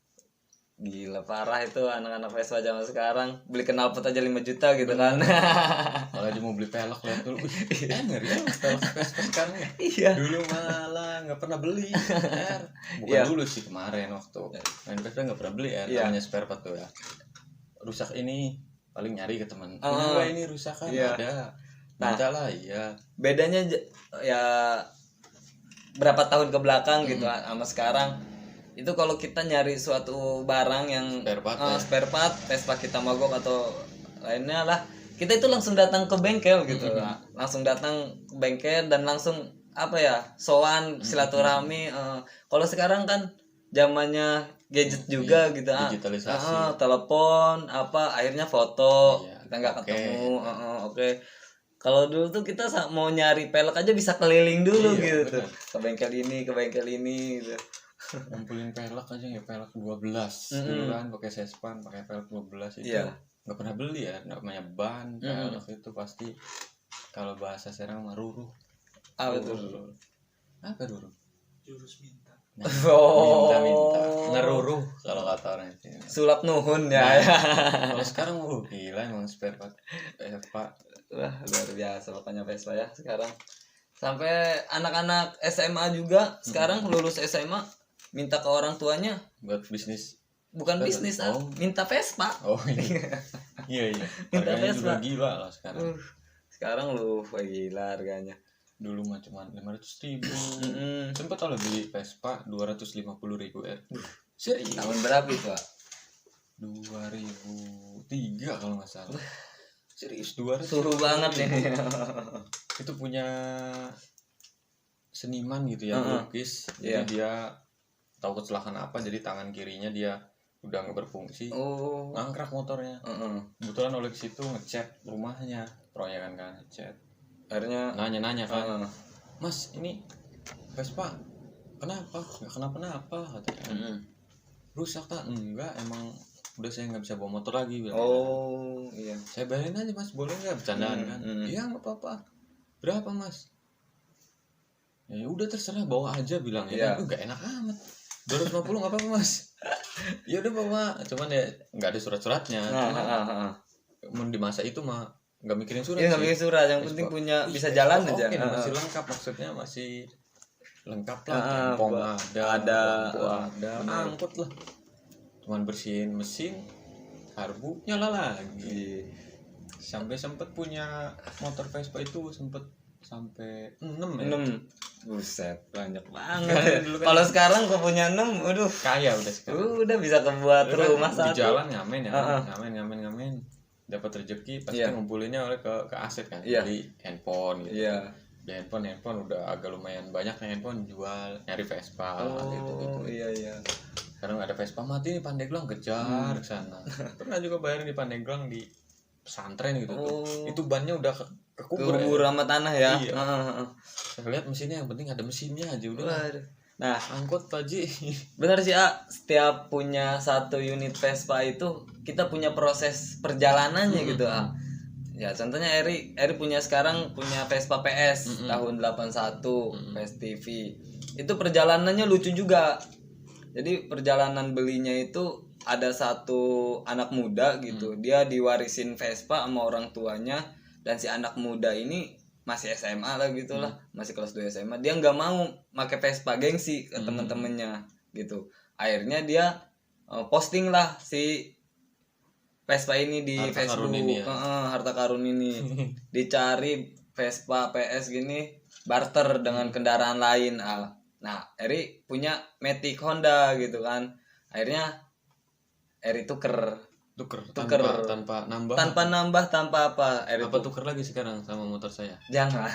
Gila parah itu anak-anak Vespa zaman sekarang, beli knalpot aja 5 juta gitu kan. Kalau aja mau beli pelek lihat dulu, ngeri ya pelek Vespa sekarang ya. Iya. Dulu malah nggak pernah beli. Bukan dulu sih, kemarin waktu main Vespa nggak pernah beli namanya spare part tuh ya. Rusak ini paling nyari ke teman. Ini rusak kan ada. Minta lah iya. Bedanya ya berapa tahun ke belakang gitu sama sekarang. Itu kalau kita nyari suatu barang yang spare part Vespa kita mogok atau lainnya lah, kita itu langsung datang ke bengkel gitu. Langsung datang ke bengkel dan langsung sowan silaturahmi. Kalau sekarang kan zamannya gadget juga gitu, digitalisasi, telepon akhirnya foto, kita nggak ketemu. Oke. Kalau dulu tuh kita mau nyari pelek aja bisa keliling dulu gitu, ke bengkel ini gitu. Ngumpulin pelek aja ya, pelek 12 dulu kan, pakai sespan, pakai pelek 12 itu nggak pernah beli ya, namanya ban pelek itu pasti kalau bahasa Serang mah ruruh. Betul. Apa ruruh? Jurus minta. Minta ngeruruh kalau kata orang itu. Sulap nuhun ya. Kalau sekarang gila emang spare part Vespa. Wah luar biasa pokoknya Vespa ya sekarang. Sampai anak-anak SMA juga sekarang lulus SMA minta ke orang tuanya buat bisnis. Bukan bisnis, minta Vespa. Oh iya. Minta Vespa. Juga gila lah sekarang. Sekarang gila harganya. Dulu mah cuma 500.000. Sempet kalau beli Vespa 250.000 Serius? Tahun berapa itu, Pak? 2003 kalau nggak salah. Serius 200. Suruh banget nih. Itu punya seniman gitu ya, lukis. Jadi dia tahu kecelakaan apa, jadi tangan kirinya dia udah nggak berfungsi. Ngangkrak motornya. Kebetulan oleh situ ngecat rumahnya, proyekan kan ngecat. Akhirnya nanya kan, Mas ini Vespa kenapa? Nggak kenapa-napa katanya. Rusak tak? Enggak, emang udah saya nggak bisa bawa motor lagi. Iya. Saya bayarin aja Mas, boleh nggak? Bercandaan kan? Iya nggak apa-apa. Berapa Mas? Ya udah terserah, bawa aja bilang ya. Nggak enak amat. 250 nggak apa-apa Mas. Ya udah bawa, cuman ya nggak ada surat-suratnya. Di masa itu mah nggak mikirin surat. Nggak mikirin surat, yang penting punya bisa jalan aja. Masih lengkap, maksudnya masih lengkap lah. Tempong ada, angkut lah. Cuman bersihin mesin, karbu nyala lagi. Sampai sempet punya motor Vespa itu sampai 6 ya. 6. Buset, banyak banget. Kalau sekarang gue punya 6, aduh. Kaya udah sekarang. Udah bisa kebuat rumah satu. Di jalan ngamen ya. Ngamen. Dapat rezeki pasti ngumpulinnya oleh ke aset kan. Jadi handphone gitu. Di handphone udah agak lumayan banyak handphone jual, nyari Vespa gitu. Iya. Sekarang ada Vespa mati nih Pandeglang, kejar ke sana. Pernah juga bayarin di Pandeglang di pesantren gitu tuh. Itu bannya udah kekubur sama tanah ya. Iya. Saya lihat mesinnya, yang penting ada mesinnya aja udah. Nah, angkut Pak Ji. Benar sih, setiap punya satu unit Vespa itu kita punya proses perjalanannya gitu, Ya, contohnya Eri sekarang punya Vespa PS tahun 81, PS TV. Itu perjalanannya lucu juga. Jadi perjalanan belinya itu ada satu anak muda gitu. Dia diwarisin Vespa sama orang tuanya, dan si anak muda ini masih SMA lah gitu lah, masih kelas 2 SMA. Dia nggak mau pakai Vespa, gengsi ke temen-temennya gitu. Akhirnya dia posting lah si Vespa ini di harta Facebook, harta karun ini. Dicari Vespa PS gini, barter dengan kendaraan lain. Nah, Eri punya Matic Honda gitu kan. Akhirnya Eri tuker tuker Tuker. tanpa nambah. Tanpa nambah, tanpa apa. Apa tuker lagi sekarang sama motor saya? Jangan.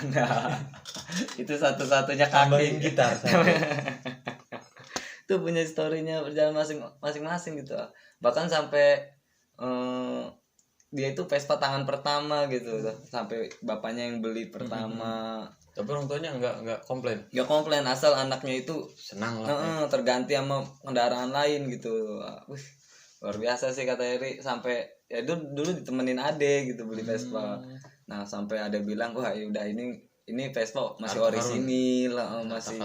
Itu satu-satunya Tambahin kaki. gitar satu. Itu punya historinya berjalan masing-masing gitu. Bahkan sampai dia itu Vespa tangan pertama gitu. Sampai bapaknya yang beli pertama. Tapi orang tuanya enggak komplain. Gak komplain, asal anaknya itu Senang lah. terganti sama kendaraan lain gitu. Wih, luar biasa sih kata Eri. Sampai ya dulu ditemenin ade gitu beli Vespa. Nah sampai ada bilang, wah ya udah ini Vespa masih orisinil, masih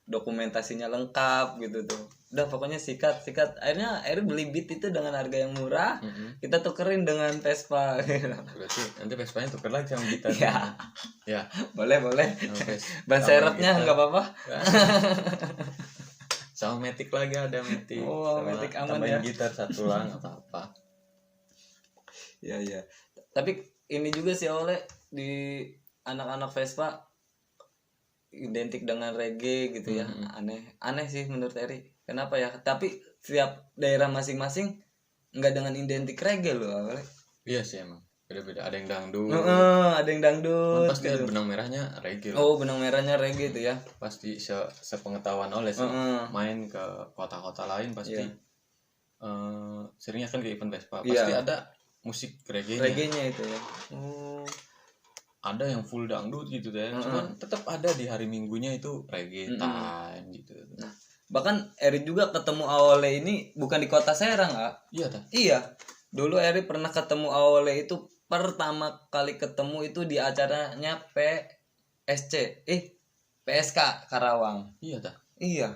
dokumentasinya lengkap gitu tuh. Udah pokoknya sikat. Akhirnya Eri beli Beat itu dengan harga yang murah. Kita tukerin dengan Vespa. Berarti nanti Vespanya tuker lagi sama gitar. Ya. Boleh. Ban serepnya nggak apa-apa. Sama Matic lagi ada Matic. Oh, Matic aman ya. Gitar satu lah nggak apa-apa. Iya. Tapi ini juga sih oleh di anak-anak Vespa identik dengan reggae gitu ya. Aneh sih menurut Eri. Kenapa ya? Tapi setiap daerah masing-masing nggak dengan identik reggae loh awalnya. Iya sih emang. Beda-beda, ada yang dangdut. Ada yang dangdut. Pasti gitu. Benang merahnya reggae. Oh, benang merahnya reggae itu ya. Pasti sepengetahuan oleh sih. Main ke kota-kota lain pasti seringnya kan ke event Vespa. Pasti ada musik reggae-nya itu ya. Ada yang full dangdut gitu deh. Cuman tetap ada di hari Minggunya itu reggae time gitu. Nah, bahkan Eri juga ketemu Awole ini bukan di kota Serang, Kak. Iya dah. Iya. Dulu Eri pernah ketemu Awole itu pertama kali ketemu itu di acaranya PSK Karawang. Iya dah. Iya.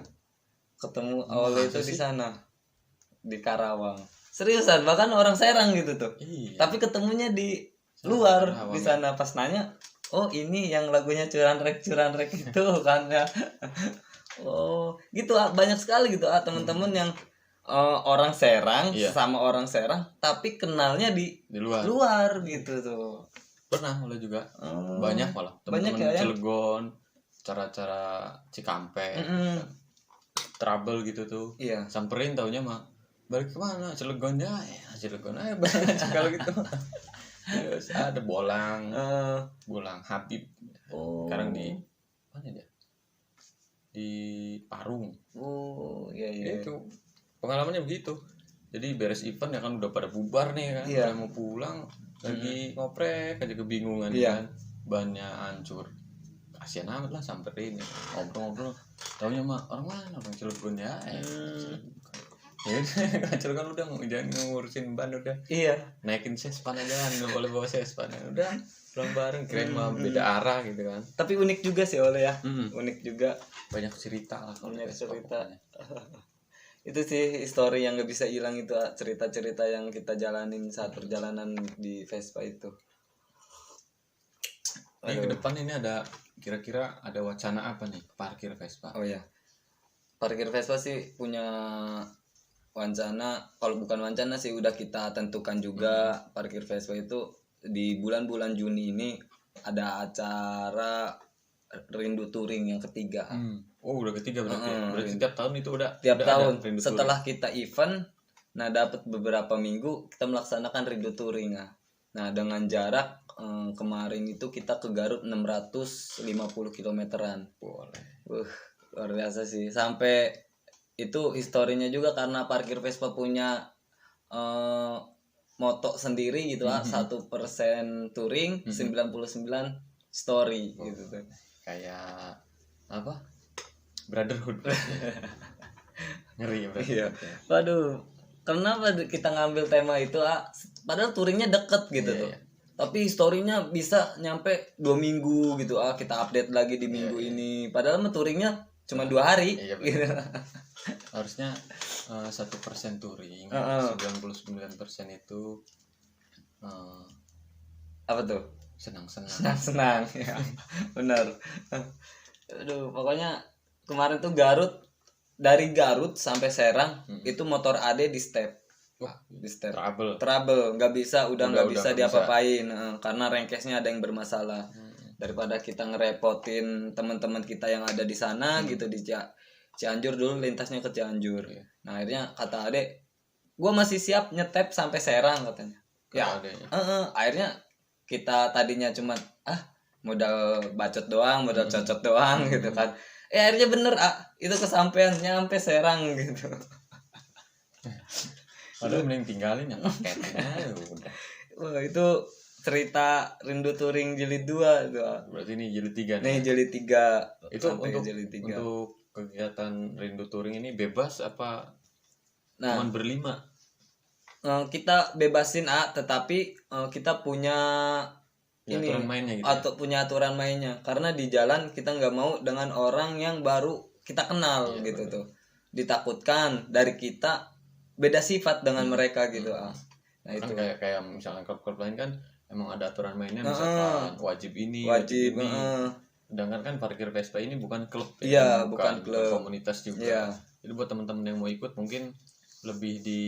Ketemu Awole itu di sana. Di Karawang. Seriusan, bahkan orang Serang gitu tuh. Iya. Tapi ketemunya di luar di sana. Pas nanya, oh ini yang lagunya curan rek itu kan ya. Oh gitu, banyak sekali gitu teman-teman yang orang Serang sama orang Serang tapi kenalnya di luar gitu tuh. Pernah malah juga banyak malah teman-teman Cilegon, cara-cara Cikampek, trouble gitu tuh. Samperin taunya mah balik kemana Cilegon ya Cilegon aja kalau gitu. Terus ada Bolang Habib. Sekarang di mana dia? Di Parung. Oh iya. Itu pengalamannya begitu. Jadi beres event ya kan udah pada bubar nih kan. Udah mau pulang lagi ngoprek aja kebingungan kan. Bannya hancur. Kasian amat lah samperin ngobrol-ngobrol. Taunya mah orang mana orang Cilegon ya. Ya kacau kan udah jangan ngurusin ban udah. Iya. Naikin sespan aja kan, nggak boleh bawa sespan. Udah pulang bareng kirain mah beda arah gitu kan. Tapi unik juga sih Ole ya. Unik juga. Banyak cerita lah kalau banyak cerita. Itu sih histori yang nggak bisa hilang itu cerita-cerita yang kita jalanin saat perjalanan di Vespa itu. Ini ke depan ini ada kira-kira ada wacana apa nih parkir Vespa? Oh ya. Parkir Vespa sih punya wacana, kalau bukan wacana sih udah kita tentukan juga. Parkir Vespa itu di bulan-bulan Juni ini ada acara Rindu Touring yang ketiga. Oh udah ketiga berarti. Berarti setiap tahun itu udah. Tiap tahun setelah kita event, nah dapat beberapa minggu kita melaksanakan Rindu Touring. Nah dengan jarak kemarin itu kita ke Garut 650 kilometeran. Boleh. Luar biasa sih. Sampai itu historinya juga karena parkir Vespa punya moto sendiri gitu 1% touring, 99 story gitu tuh. Kayak apa? Brotherhood. Ngeri ya berarti. Iya. Waduh, kenapa kita ngambil tema itu? Padahal touringnya deket gitu tuh. Tapi historinya bisa nyampe 2 minggu gitu. Kita update lagi di minggu ini. Padahal touringnya cuma 2 hari. Iya, gitu. Harusnya 1% touring, 99% itu apa tuh? Senang ya. Benar. Aduh, pokoknya kemarin tuh dari Garut sampai Serang itu motor AD di step. Wah, di step. Trouble. Nggak bisa diapa-apain karena rengkesnya ada yang bermasalah. Daripada kita ngerepotin teman-teman kita yang ada di sana gitu di Cianjur, dulu lintasnya ke Cianjur. Nah akhirnya kata Ade, gue masih siap nyetep sampai Serang katanya. Ya, akhirnya kita tadinya cuma modal bacot doang, modal cocot doang gitu kan. Akhirnya bener itu kesampean nyampe Serang gitu. Padahal mending tinggalin ya paketnya udah. Wah, itu cerita Rindu Touring jilid 2 itu. Berarti ini jilid 3 nih. Jilid 3. Itu untuk kegiatan Rindu Touring ini bebas apa cuman berlima? Kita bebasin tetapi kita punya ini aturan mainnya gitu atau punya aturan mainnya, karena di jalan kita nggak mau dengan orang yang baru kita kenal gitu tuh, ditakutkan dari kita beda sifat dengan mereka gitu. Nah kan itu kayak misalnya klub-klub lain kan emang ada aturan mainnya, misalkan wajib ini. Sedangkan kan parkir Vespa ini bukan klub bukan klub, komunitas juga. Jadi buat teman-teman yang mau ikut mungkin lebih di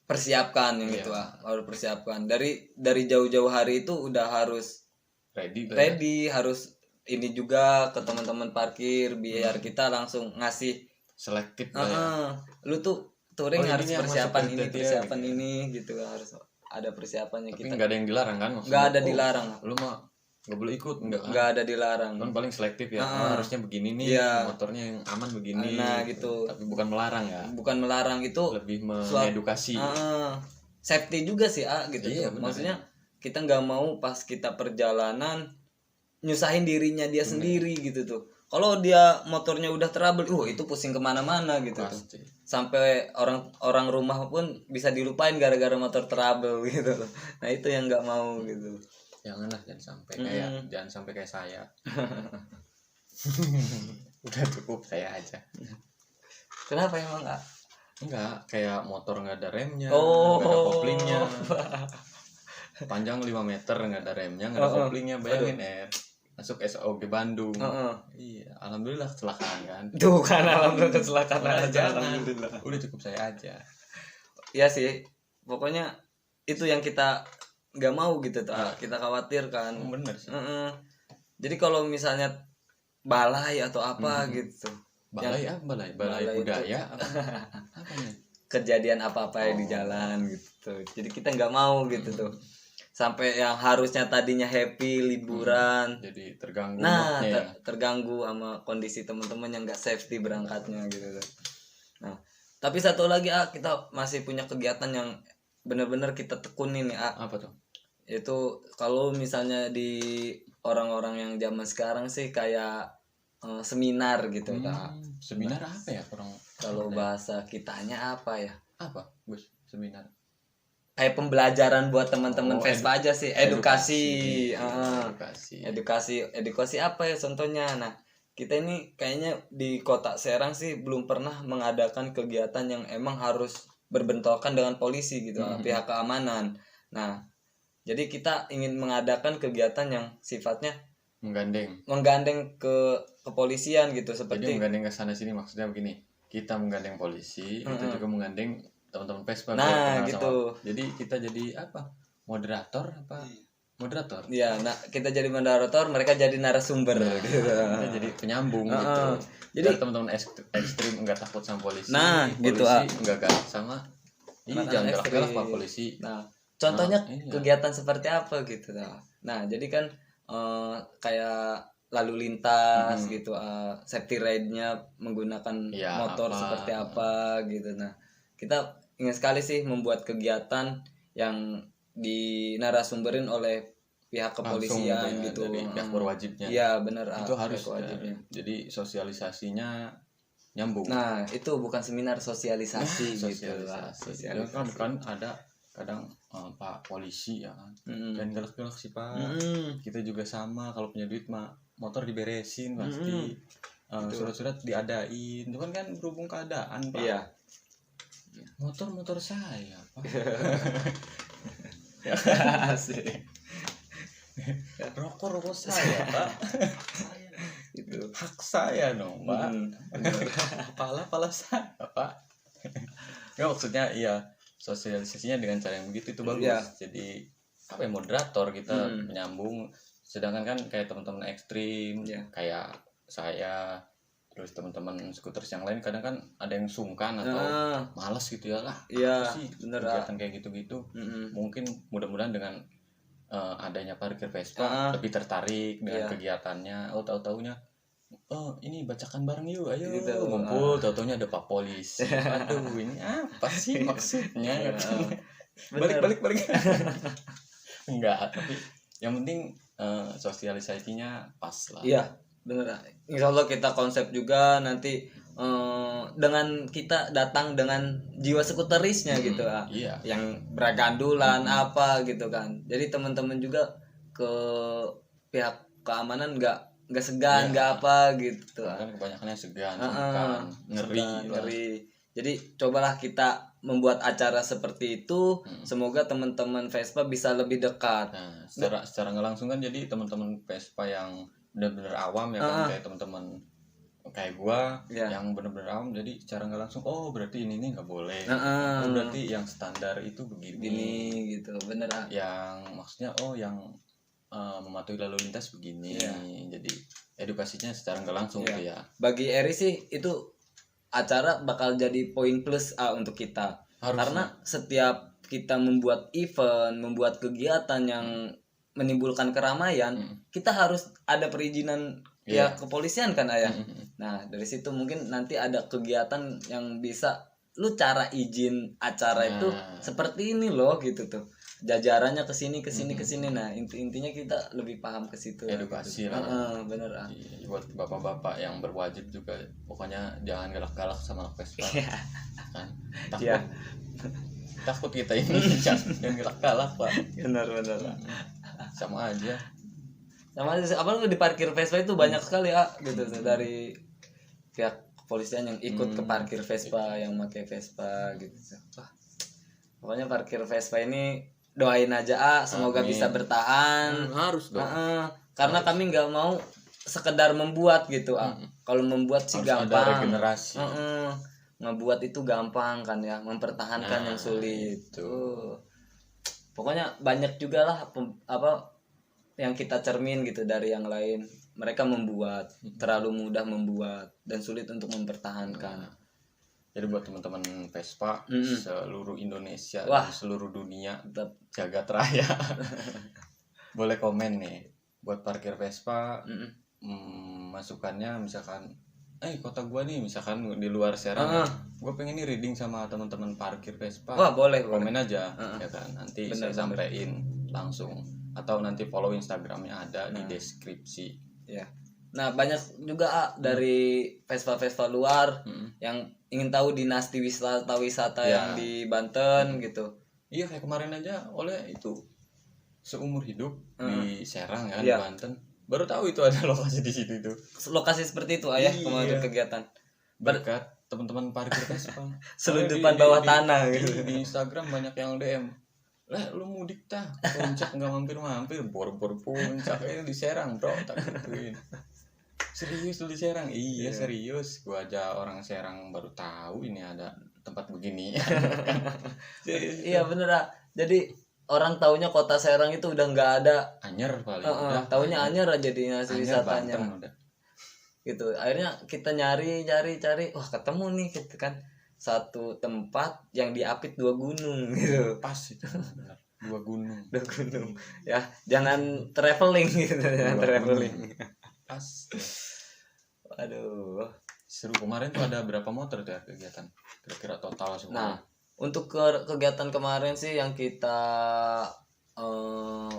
persiapkan yang itu harus persiapkan dari jauh-jauh hari itu udah harus ready harus ini juga ke teman-teman parkir biar kita langsung ngasih selektif lu tuh touring harus persiapan ini gitu, harus ada persiapannya. Tapi kita nggak ada yang dilarang kan, nggak ada dilarang, lu mah nggak boleh ikut, nggak ada dilarang kan paling selektif harusnya begini nih, motornya yang aman begini gitu. Tapi bukan melarang itu lebih mengedukasi safety juga sih gitu maksudnya kita nggak mau pas kita perjalanan nyusahin dirinya dia sendiri gitu tuh. Kalau dia motornya udah trouble itu pusing kemana-mana gitu tuh. Sampai orang rumah pun bisa dilupain gara-gara motor trouble gitu. Nah itu yang nggak mau gitu. Jangan sampai kayak saya. Udah cukup saya aja. Kenapa emang enggak kayak motor nggak ada remnya, nggak ada koplingnya, panjang 5 meter nggak ada remnya, nggak ada koplingnya, bayangin masuk SOG Bandung. Iya, alhamdulillah kecelakaan kan. Tuh kan alhamdulillah kecelakaan aja. Alhamdulillah. Udah cukup saya aja. Iya sih, pokoknya itu yang kita nggak mau gitu tuh, kita khawatirkan. Bener sih. Jadi kalau misalnya balai atau apa gitu. Balai budaya apanya? Kejadian apa-apa yang di jalan gitu. Jadi kita nggak mau gitu tuh. Sampai yang harusnya tadinya happy liburan jadi terganggu. Terganggu sama kondisi teman-teman yang nggak safety berangkatnya gitu tuh. Nah, tapi satu lagi kita masih punya kegiatan yang benar-benar kita tekunin Apa tuh? Itu kalau misalnya di orang-orang yang zaman sekarang sih kayak seminar gitu Seminar apa ya orang? Kalau bahasa kitanya apa ya? Apa, Gus? Seminar. Kayak pembelajaran buat teman-teman Vespa aja sih, edukasi apa ya contohnya. Nah, kita ini kayaknya di Kota Serang sih belum pernah mengadakan kegiatan yang emang harus berbentrokan dengan polisi gitu, pihak keamanan. Nah, jadi kita ingin mengadakan kegiatan yang sifatnya menggandeng ke kepolisian gitu, seperti jadi menggandeng ke sana sini. Maksudnya begini, kita menggandeng polisi, itu juga menggandeng teman-teman Vespa. Gitu. Jadi kita jadi apa? Moderator. Iya, kita jadi moderator, mereka jadi narasumber gitu. Kita jadi penyambung gitu. Jadi teman-teman ekstrim enggak takut sama polisi. Gitu enggak galak sama jangan galak-galak sama polisi. Contohnya kegiatan seperti apa gitu. Nah, jadi kan kayak lalu lintas gitu, safety ride-nya menggunakan motor seperti apa gitu. Nah, kita ingin sekali sih membuat kegiatan yang dinarasumberin oleh pihak kepolisian gitu. Dari pihak berwajibnya. Iya, benar. Itu harus wajibnya. Jadi sosialisasinya nyambung. Nah, itu bukan seminar sosialisasi gitu lah. Kan ada kadang Pak polisi ya kan. Dan galak-galak sih Pak. Kita juga sama, kalau punya duit mah motor diberesin pasti. Surat-surat diadain. Itu kan berhubung keadaan Pak. Iya. Motor saya Pak. Asik. Rokok saya Pak. Itu hak saya dong Pak. Pala saya Pak. Ya maksudnya sosialisasinya dengan cara yang begitu itu bagus. Jadi moderator kita menyambung. Sedangkan kan kayak teman-teman ekstrim kayak saya, Terus teman-teman scooters yang lain kadang kan ada yang sungkan atau malas gitu ya lah. Iya, Apa sih bener, kegiatan kayak gitu-gitu. Mungkin mudah-mudahan dengan adanya parkir Vespa lebih tertarik dengan kegiatannya. Oh, tahu-taunya ini bacakan bareng yuk, ayo Gitu. ngumpul. Tahu-taunya ada Pak Polisi. Aduh, ini apa sih maksudnya? Balik. Enggak, tapi yang penting sosialisasinya pas lah. Iya, bener. Insya Allah kita konsep juga nanti dengan kita datang dengan jiwa skuterisnya gitu Iya. yang beragandulan apa gitu kan. Jadi teman-teman juga ke pihak keamanan nggak segan, nggak apa gitu. Kan kebanyakannya segan, sungkan, ngeri. Jadi cobalah kita membuat acara seperti itu. Semoga teman-teman Vespa bisa lebih dekat. Nah, secara nggak langsung kan jadi teman-teman Vespa yang benar-benar awam ya kan, kayak teman-teman kayak gua yang benar-benar awam, jadi secara nggak langsung berarti ini nih nggak boleh. Berarti yang standar itu begini gitu, bener. Yang maksudnya yang mematuhi lalu lintas begini. Jadi edukasinya secara nggak langsung gitu ya. Bagi Eri sih itu acara bakal jadi poin plus untuk kita. Karena setiap kita membuat event, membuat kegiatan yang menimbulkan keramaian, kita harus ada perizinan kepolisian kan Ayah. Nah dari situ mungkin nanti ada kegiatan yang bisa lu cara izin acara itu seperti ini loh gitu tuh, jajarannya kesini. Nah intinya kita lebih paham ke situ, edukasi gitu. lah. Bener. Buat bapak-bapak yang berwajib juga, pokoknya jangan galak-galak sama Vespa. Kan takut kita ini jangan galak-galak Pak. Bener. Sama aja Apalagi di parkir Vespa itu banyak sekali gitu dari pihak kepolisian yang ikut ke parkir Vespa, yang pakai Vespa gitu. Pokoknya parkir Vespa ini doain aja semoga bisa bertahan. Harus dong. Karena kami nggak mau sekedar membuat gitu. Kalau membuat sih harus gampang. Ada regenerasi. Ngebuat itu gampang kan ya, mempertahankan yang sulit. Pokoknya banyak juga lah yang kita cermin gitu dari yang lain. Mereka membuat terlalu mudah membuat dan sulit untuk mempertahankan. Jadi buat teman-teman Vespa seluruh Indonesia dan seluruh dunia, jagat raya, boleh komen nih buat parkir Vespa. Masukannya misalkan kota gua nih misalkan di luar Serang, gua pengen nih reading sama teman-teman parkir Vespa. Boleh komen aja ya kan, nanti saya sampein langsung, atau nanti follow Instagramnya ada di deskripsi ya. Nah banyak juga dari Vespa luar yang ingin tahu dinasti wisata yang di Banten gitu. Iya, kayak kemarin aja oleh itu seumur hidup di Serang ya, di Banten, baru tahu itu ada lokasi di situ itu. Lokasi seperti itu Ayah kemarin kegiatan. Berkat teman-teman parkir Vespa. Selundupan bawah tanah gitu. Di Instagram banyak yang DM. Lu mudik tah, puncak nggak mampir, bor-bor puncak di Serang bro, tak gituin. Serius lu di Serang? Iya serius, gua aja orang Serang baru tahu ini ada tempat begini. Iya bener jadi orang taunya kota Serang itu udah nggak ada. Anyer paling. Taunya Anyer aja jadinya wisatanya. Gitu, akhirnya kita nyari, wah ketemu nih gitu kan. Satu tempat yang diapit 2 gunung gitu. Pas itu benar. 2 gunung. Ya, jangan traveling gitu, traveling. Pas. Aduh. Seru. Kemarin tuh ada berapa motor tuh ya kegiatan? Kira-kira total semua. Nah, untuk kegiatan kemarin sih yang kita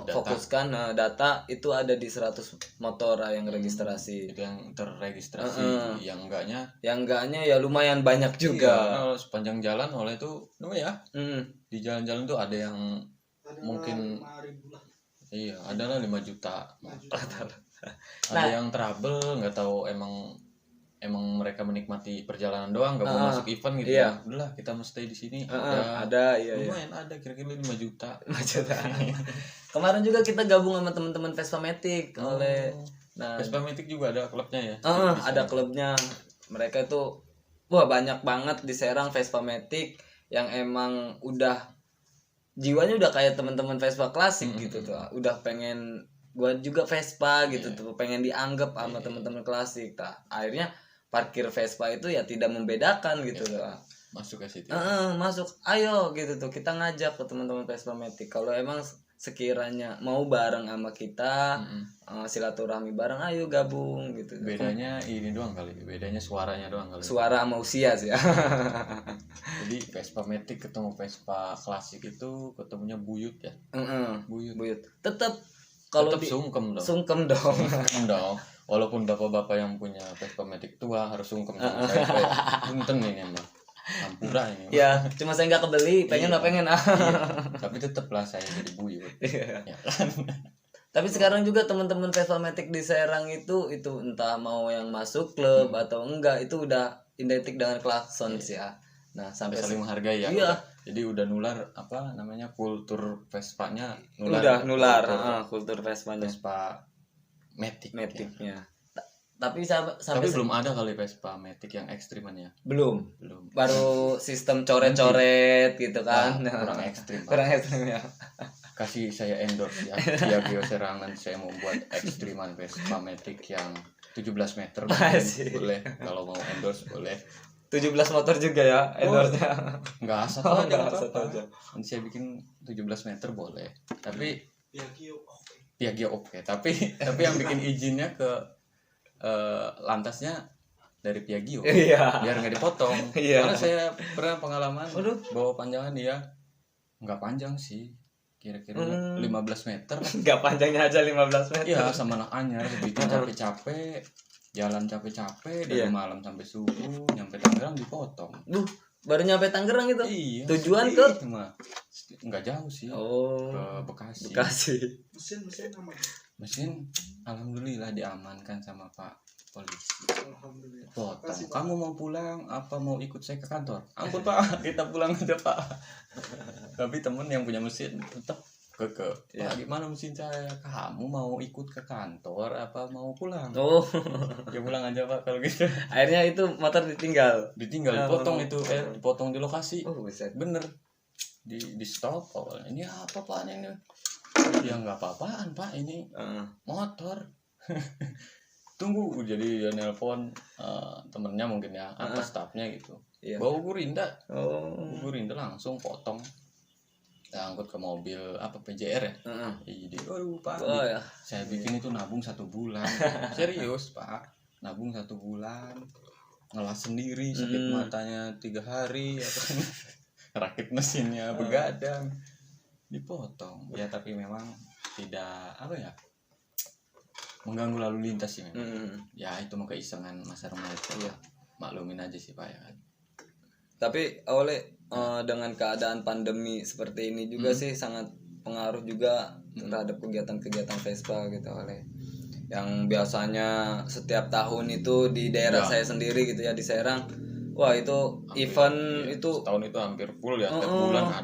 fokuskan data itu ada di 100 motor yang registrasi. Itu yang terregistrasi, yang enggaknya ya lumayan banyak juga. Iya, sepanjang jalan oleh itu ya. Di jalan-jalan tuh ada yang mungkin ada lah 5 juta. Ada yang trouble, nggak tahu emang mereka menikmati perjalanan doang, nggak mau masuk event gitu ya. Udahlah kita mau stay di sini. Ada lumayan ada kira-kira 5 juta. Kemarin juga kita gabung sama teman-teman Vespa Matic Vespa Matic juga ada klubnya ya. Ada klubnya. Mereka itu banyak banget di Serang Vespa Matic yang emang udah jiwanya udah kayak teman-teman Vespa klasik gitu tuh. Udah pengen gua juga Vespa gitu tuh, pengen dianggap sama teman-teman klasik. Akhirnya parkir Vespa itu ya tidak membedakan gitu loh. Masuk ke situ. Masuk, ayo gitu tuh kita ngajak ke teman-teman Vespa Matic. Kalau emang sekiranya mau bareng sama kita, silaturahmi bareng, ayo gabung gitu. Bedanya ini doang kali, bedanya suaranya doang kali. Suara sama usia sih ya. Jadi Vespa Matic ketemu Vespa klasik itu ketemunya buyut ya. Buyut. Tetap kalau sungkem dong. Sungkem dong. Sungkem dong. Walaupun bapak-bapak yang punya Vespa Matic tua harus sungkem sama saya. Punten ini mah. Ampura ini. Ya, cuma saya nggak kebeli, pengen nggak pengen. Tapi tetaplah saya jadi buyut. Ya kan? Tapi sekarang juga teman-teman Vespa Matic di Serang itu entah mau yang masuk klub atau enggak, itu udah identik dengan klakson sih ya. Nah, sampai saling menghargai ya. Iya. Jadi udah nular apa namanya kultur Vespanya nular. Udah nular kultur Vespanya. Vespa Matic-nya. Tapi belum ada kali Vespa Matic yang ekstriman ya. Belum. Baru sistem coret-coret gitu kan. Kurang ekstrim. Kurang ekstrim ya. Kasih saya endorse ya. Diageo Serang, nanti saya mau buat ekstriman Vespa Matic yang 17 meter. Boleh. Kalau mau endorse boleh. 17 motor juga ya endorse-nya. Enggak, satu aja. Nanti saya bikin 17 meter boleh. Tapi Piaggio oke. Tapi yang bikin izinnya ke lantasnya dari Piaggio. Iya. Biar nggak dipotong. Karena saya pernah pengalaman bawa panjangan dia nggak panjang sih, kira-kira 15 meter. Nggak panjangnya aja 15 meter. Iya, sama anak anyar bikin capek-capek, jalan capek-capek dari malam sampai subuh, nyampe Tangerang dipotong. Baru nyampe Tangerang itu? Iya. Tujuan ke? Nggak jauh sih. Ke Bekasi. Mesin alhamdulillah diamankan sama Pak polisi. Potong. Kamu mau pulang apa mau ikut saya ke kantor? Ampun Pak, kita pulang aja Pak. Tapi temen yang punya mesin tetap Pak, gimana mesin saya? Kamu mau ikut ke kantor apa mau pulang? Ya pulang aja Pak kalau gitu. Akhirnya itu motor ditinggal dipotong itu dipotong di lokasi. Bener. Di stop awalnya. Ini apa Pak ini? Ya nggak apa-apaan Pak, ini motor. Tunggu, jadi dia nelpon temennya mungkin ya, apa staffnya gitu. Bawa Gurinda. Gurinda langsung potong. Angkut ke mobil apa PJR ya. Jadi aduh Pak, saya bikin itu nabung 1 bulan. Serius Pak, nabung 1 bulan, ngelas sendiri, sakit matanya 3 hari ya kan. Rakit mesinnya begadang, dipotong ya. Tapi memang tidak apa ya, mengganggu lalu lintas sih memang. Ya itu mah keisengan masa remaja. Maklumin aja sih Pak ya kan. Tapi oleh dengan keadaan pandemi seperti ini juga sih sangat pengaruh juga terhadap kegiatan-kegiatan Vespa gitu oleh. Yang biasanya setiap tahun itu di daerah saya sendiri gitu ya di Serang. Wah itu hampir, event itu tahun itu hampir full ya.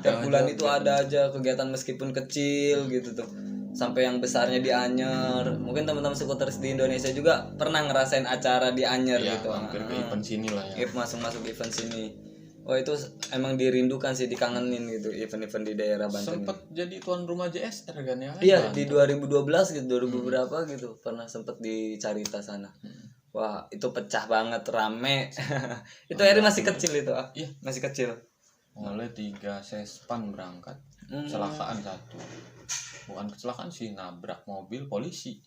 Tiap bulan itu ada aja kegiatan meskipun kecil gitu tuh. Sampai yang besarnya di Anyer. Mungkin teman-teman skuteris di Indonesia juga pernah ngerasain acara di Anyer gitu. Hampir ke event sini lah ya. Masuk event sini. Oh itu emang dirindukan sih, dikangenin gitu event-event di daerah Banten. Sempet jadi tuan rumah JSR kan ya? Iya di 2012 gitu, 2000 berapa gitu pernah sempet di Carita sana. Wah itu pecah banget, rame. Itu Eri masih kecil itu Iya masih kecil. Oleh 3 sespan berangkat. Kecelakaan 1. Bukan kecelakaan sih, nabrak mobil polisi.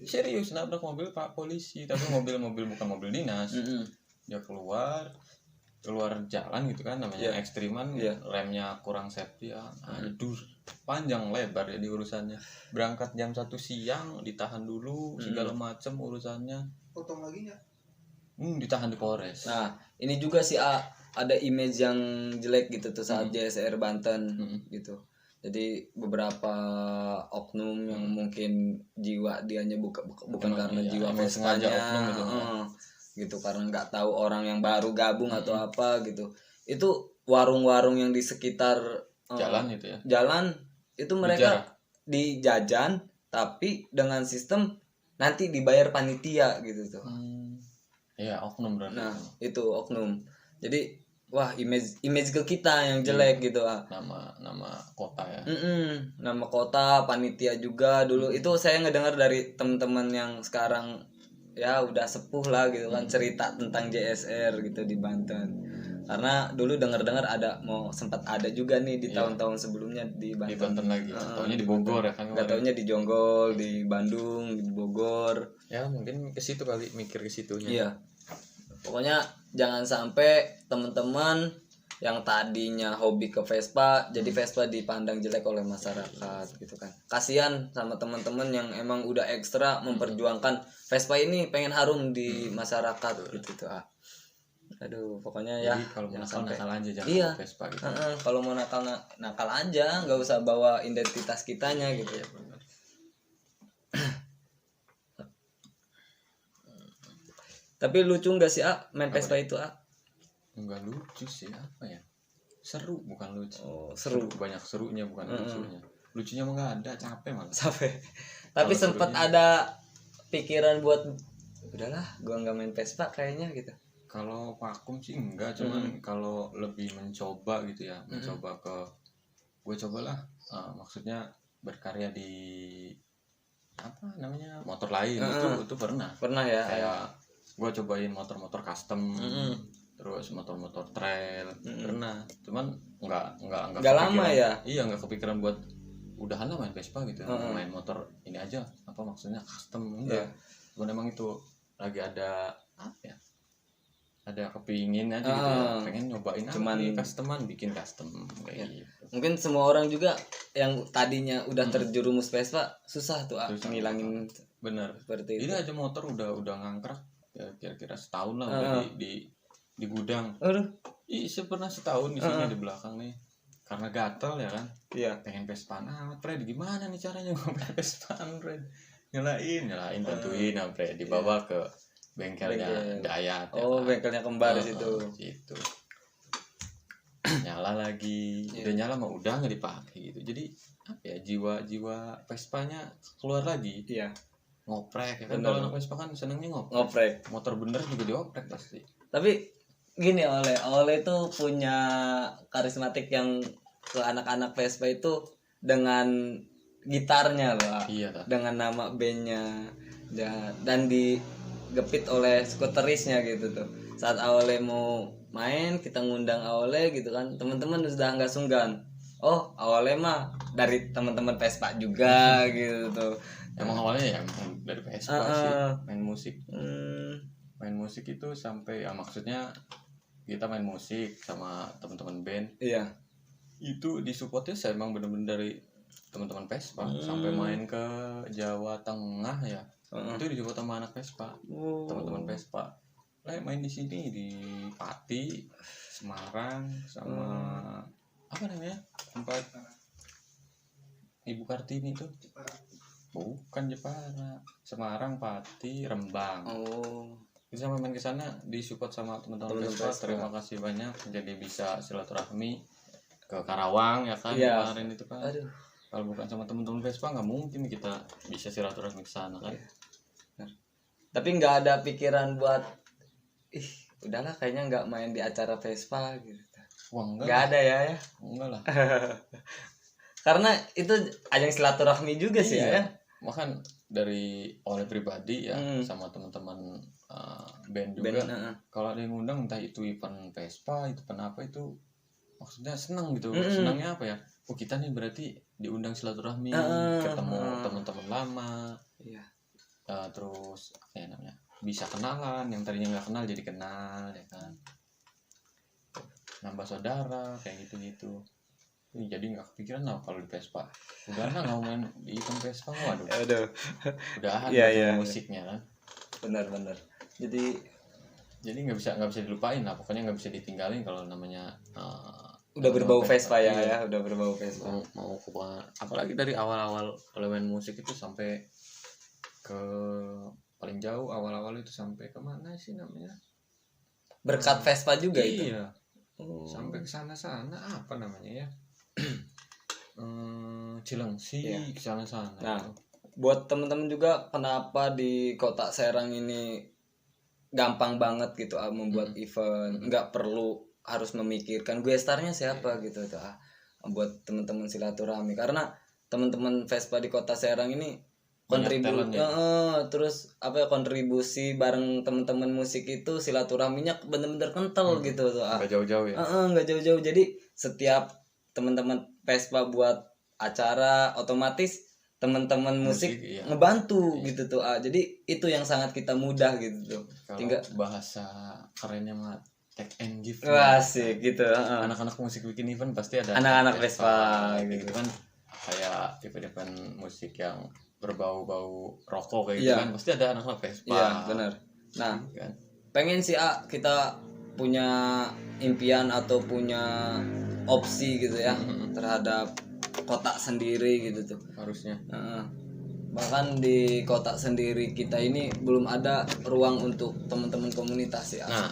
Serius nabrak mobil Pak polisi, tapi mobil bukan mobil dinas. Dia keluar jalan gitu kan, namanya ekstriman. Remnya kurang safety ya. Aduh, panjang lebar ya di urusannya. Berangkat jam 1 siang, ditahan dulu segala macam urusannya. Potong lagi nggak? Ditahan di Polres. Nah ini juga sih ada image yang jelek gitu tuh saat JSR Banten gitu. Jadi beberapa oknum yang mungkin jiwa dianya bukan karena jiwa Vespanya gitu, karena nggak tahu orang yang baru gabung atau apa gitu. Itu warung-warung yang di sekitar jalan itu ya. Jalan itu mereka dijajan tapi dengan sistem nanti dibayar panitia gitu tuh. Iya, oknum berarti. Nah, itu oknum. Jadi wah image ke kita yang jelek gitu nama kota ya. Nama kota, panitia juga dulu. Itu saya ngedengar dari teman-teman yang sekarang ya udah sepuh lah gitu kan, cerita tentang JSR gitu di Banten. Karena dulu dengar-dengar sempat ada juga nih di tahun-tahun sebelumnya di Banten. Di Banten lagi. Taunya di Bogor ya kan. Enggak taunya di Jonggol, di Bandung, di Bogor. Ya mungkin ke situ kali, mikir ke situnya. Iya. Pokoknya jangan sampai teman-teman yang tadinya hobi ke Vespa jadi Vespa dipandang jelek oleh masyarakat gitu kan. Kasihan sama teman-teman yang emang udah ekstra memperjuangkan Vespa ini pengen harum di masyarakat gitu tuh. Aduh, pokoknya jadi, ya kalau mau nakal aja jangan iya. bawa Vespa gitu. Kalau mau nakal aja, nggak usah bawa identitas kitanya gitu ya. Tapi lucu nggak sih main Vespa itu Enggak lucu sih, apa ya, seru bukan lucu. Seru. Banyak serunya bukan lucunya. Lucunya mah nggak ada, capek malah. Tapi sempat ada pikiran buat udahlah gua nggak main Vespa kayaknya gitu. Kalau vakum sih enggak, cuman kalau lebih mencoba gitu ya, mencoba ke gue cobalah, maksudnya berkarya di apa namanya, motor lain. Itu pernah ya, kayak gue cobain motor-motor custom, terus motor-motor trail, pernah, cuman nggak lama ya. Iya, nggak kepikiran buat udahan lah main Vespa gitu, main motor ini aja, apa maksudnya custom, enggak. Cuman emang itu lagi ada apa ya, ada kepingin aja gitu ya, pengen nyobain cuman customan, bikin custom kayak gitu. Mungkin semua orang juga yang tadinya udah terjerumus Vespa susah tuh ngilangin. Bener, seperti ini itu. aja motor udah ngangkrak ya, kira-kira setahun lah udah di gudang. Saya pernah setahun di sini di belakang nih, karena gatel ya kan. Iya. Pengen Vespaan amat, Fred. Gimana nih caranya ngomongin Vespaan, Fred? Nyalain, bantuin, Fred. Dibawa ke bengkelnya Dayat. Bengkelnya kembar situ. Gitu. Nyala lagi, udah nyala mah udah nggak dipakai gitu. Jadi apa ya, jiwa Vespanya keluar lagi. Iya. Ngoprek ya kan, kalau anak Vespa kan senengnya ngoprek. Motor bener juga dioprek pasti. Tapi gini, Ole itu punya karismatik yang ke anak-anak Vespa itu dengan gitarnya loh. Iya, dengan nama bandnya dan digepit oleh skuterisnya gitu tuh. Saat Ole mau main, kita ngundang Ole gitu kan, teman-teman sudah nggak sungkan. Ole mah dari teman-teman Vespa juga gitu tuh. Emang awalnya ya dari Vespa sih, main musik. Main musik itu sampai ya, maksudnya kita main musik sama teman-teman band. Iya. Itu disupportnya saya emang bener-bener dari teman-teman Vespa. Sampai main ke Jawa Tengah ya. Itu disupport sama anak Vespa. Teman-teman Vespa. Main di sini di Pati, Semarang, sama apa namanya? Tempat Ibu Kartini itu. Bukan Jepara, Semarang, Pati, Rembang. Bisa main ke sana, disupport sama teman-teman Vespa. Terima kasih banyak, jadi bisa silaturahmi ke Karawang ya kan, kemarin itu kan. Kalau bukan sama teman-teman Vespa nggak mungkin kita bisa silaturahmi ke sana kan. Tapi nggak ada pikiran buat udahlah kayaknya nggak main di acara Vespa gitu. Nggak ada ya. Enggak lah. Karena itu ajang silaturahmi juga sih ya. Makan dari oleh pribadi ya, sama teman-teman band juga. Kalau ada yang ngundang, entah itu event Vespa, itu event apa, itu maksudnya senang gitu. Senangnya apa ya? Kita nih berarti diundang silaturahmi, ketemu teman-teman lama. Iya. Terus apa ya namanya? Bisa kenalan, yang tadinya nggak kenal jadi kenal ya kan. Nambah saudara kayak gitu-gitu. Jadi nggak kepikiran lah kalau di Vespa. Udah lah nggak main di event Vespa, waduh. Udah ada musiknya kan. Benar. Jadi nggak bisa dilupain lah. Pokoknya nggak bisa ditinggalin kalau namanya udah berbau Vespa ya. Udah berbau Vespa. Mau ke apalagi dari awal-awal kalau main musik itu sampai ke paling jauh awal-awal itu sampai kemana sih namanya? Berkat Vespa juga itu. Iya. Sampai ke sana apa namanya ya? Cilengsi, sana. Nah, buat temen-temen juga, kenapa di kota Serang ini gampang banget gitu membuat event, nggak perlu harus memikirkan gue starnya siapa gitu tuh. Buat temen-temen silaturahmi, karena temen-temen Vespa di kota Serang ini kontribusi terus apa ya, kontribusi bareng teman-teman musik itu silaturahminya bener-bener kental gitu tuh. Nggak jauh-jauh ya. Nggak jauh-jauh. Jadi setiap teman-teman Vespa buat acara, otomatis teman-teman musik iya. ngebantu gitu tuh. Jadi itu yang sangat kita mudah gitu tuh. Kalau Tinggal bahasa kerennya mah take and give. wah sih gitu. Anak-anak musik bikin event pasti ada Anak-anak Vespa gitu kan, kayak event-event musik yang berbau-bau rokok kayak Iya. gitu kan pasti ada anak-anak Vespa. Iya, benar. Nah, Kan? pengen sih kita punya impian atau punya opsi gitu ya terhadap kotak sendiri gitu tuh. Harusnya. Bahkan di kotak sendiri kita ini belum ada ruang untuk teman-teman komunitas ya. Nah,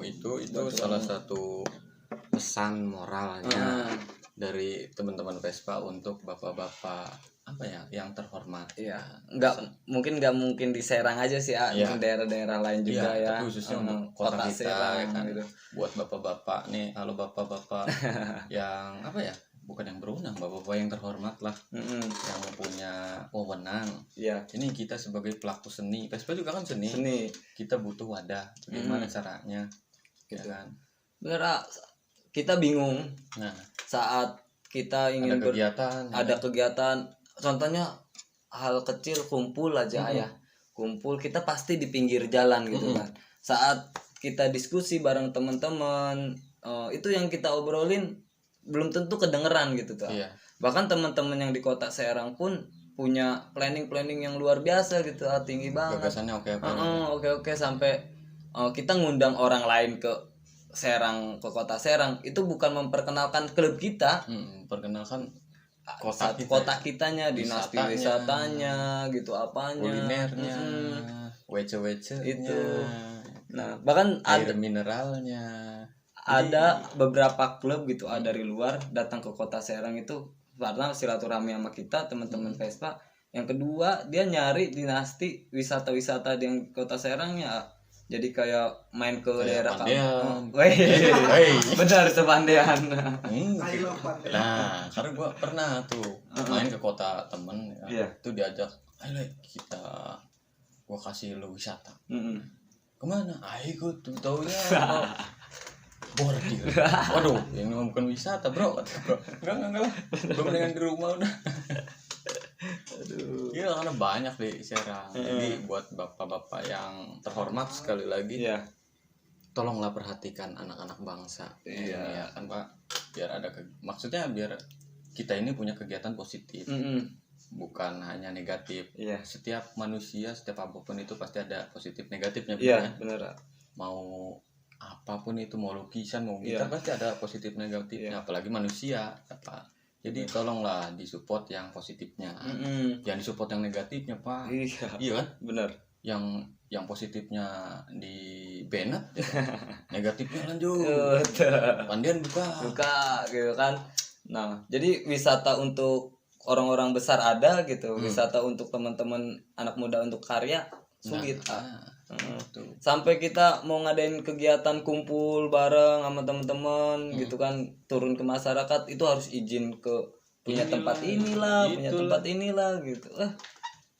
itu salah satu pesan moralnya dari teman-teman Vespa untuk bapak-bapak apa ya yang terhormat. Iya, nggak mungkin di Serang aja sih ya, mungkin daerah-daerah lain juga ya. Tapi khususnya untuk kota kita Serang, ya kan. gitu. Buat bapak-bapak nih, halo bapak-bapak yang apa ya? Bukan yang berwenang, bapak-bapak yang terhormat lah, yang punya wewenang. Iya. Ini kita sebagai pelaku seni, Vespa juga kan seni. Kita butuh wadah. Bagaimana caranya? Gitu kan. Bener, kita bingung. Nah, saat kita ingin ada kegiatan, contohnya hal kecil kumpul aja ya, kumpul kita pasti di pinggir jalan gitu kan. Saat kita diskusi bareng teman-teman, itu yang kita obrolin belum tentu kedengeran gitu tuh. Iya. Bahkan teman-teman yang di kota Serang pun punya planning yang luar biasa gitu, tinggi banget. Gagasannya oke sampai kita ngundang orang lain ke Serang, ke kota Serang, itu bukan memperkenalkan klub kita, perkenalkan kota kitanya, dinasti wisatanya gitu, apanya, kulinernya, wece itu. Nah, bahkan air mineralnya. Ada beberapa klub gitu dari luar datang ke kota Serang itu karena silaturahmi sama kita teman-teman Vespa. Yang kedua, dia nyari dinasti wisata di kota Serang ya. Jadi kayak main ke daerah Pandean. Benar, Sepandean. Nah, karena gua pernah tuh main ke kota temen ya. Itu diajak, ayo gua kasih lu wisata. Kemana? Ayo gua tuh taunya bordir. Waduh, ini bukan wisata bro. Enggak lah. Gue mendingan di rumah udah. Aduh. Iya, karena banyak di Serang. Jadi buat bapak-bapak yang terhormat sekali lagi, tolonglah perhatikan anak-anak bangsa. Iya. Ya kan Pak. Biar ada maksudnya biar kita ini punya kegiatan positif. Bukan hanya negatif. Setiap manusia, setiap apapun itu pasti ada positif negatifnya. Iya, benar. Mau apapun itu, mau lukisan, mau gitar, pasti ada positif negatifnya. Apalagi manusia apa. Jadi tolonglah disupport yang positifnya. Jangan disupport yang negatifnya, Pak. Iya kan? Benar. Yang positifnya di banned, negatifnya lanjut. Pandian buka gitu kan. Nah, jadi wisata untuk orang-orang besar ada gitu. Wisata untuk teman-teman anak muda untuk karya sulit. Sampai kita mau ngadain kegiatan kumpul bareng sama teman-teman gitu kan, turun ke masyarakat itu harus izin ke punya tempat inilah gitu.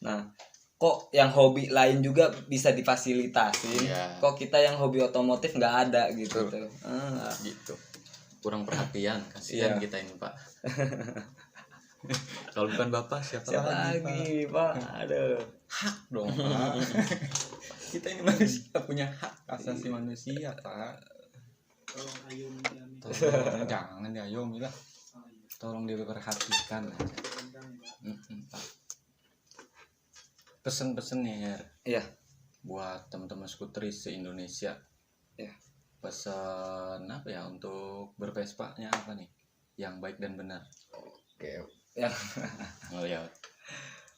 Nah, kok yang hobi lain juga bisa difasilitasin, kok kita yang hobi otomotif nggak ada gitu tuh. Gitu. Kurang perhatian, kasihan kita ini, Pak. Kalau bukan Bapak siapa lagi, Pak? Aduh. Hak dong, Pak. Kita ini manusia punya hak asasi manusia, Pak. Tolong jangan diayomi lah. Tolong diperhatikan aja. Pak. Pesen-pesennya ya. Iya. Buat teman-teman skuteris se-Indonesia. Iya. Pesan apa ya untuk bervespanya apa nih? Yang baik dan benar. Oke. Ya. Ngeliat.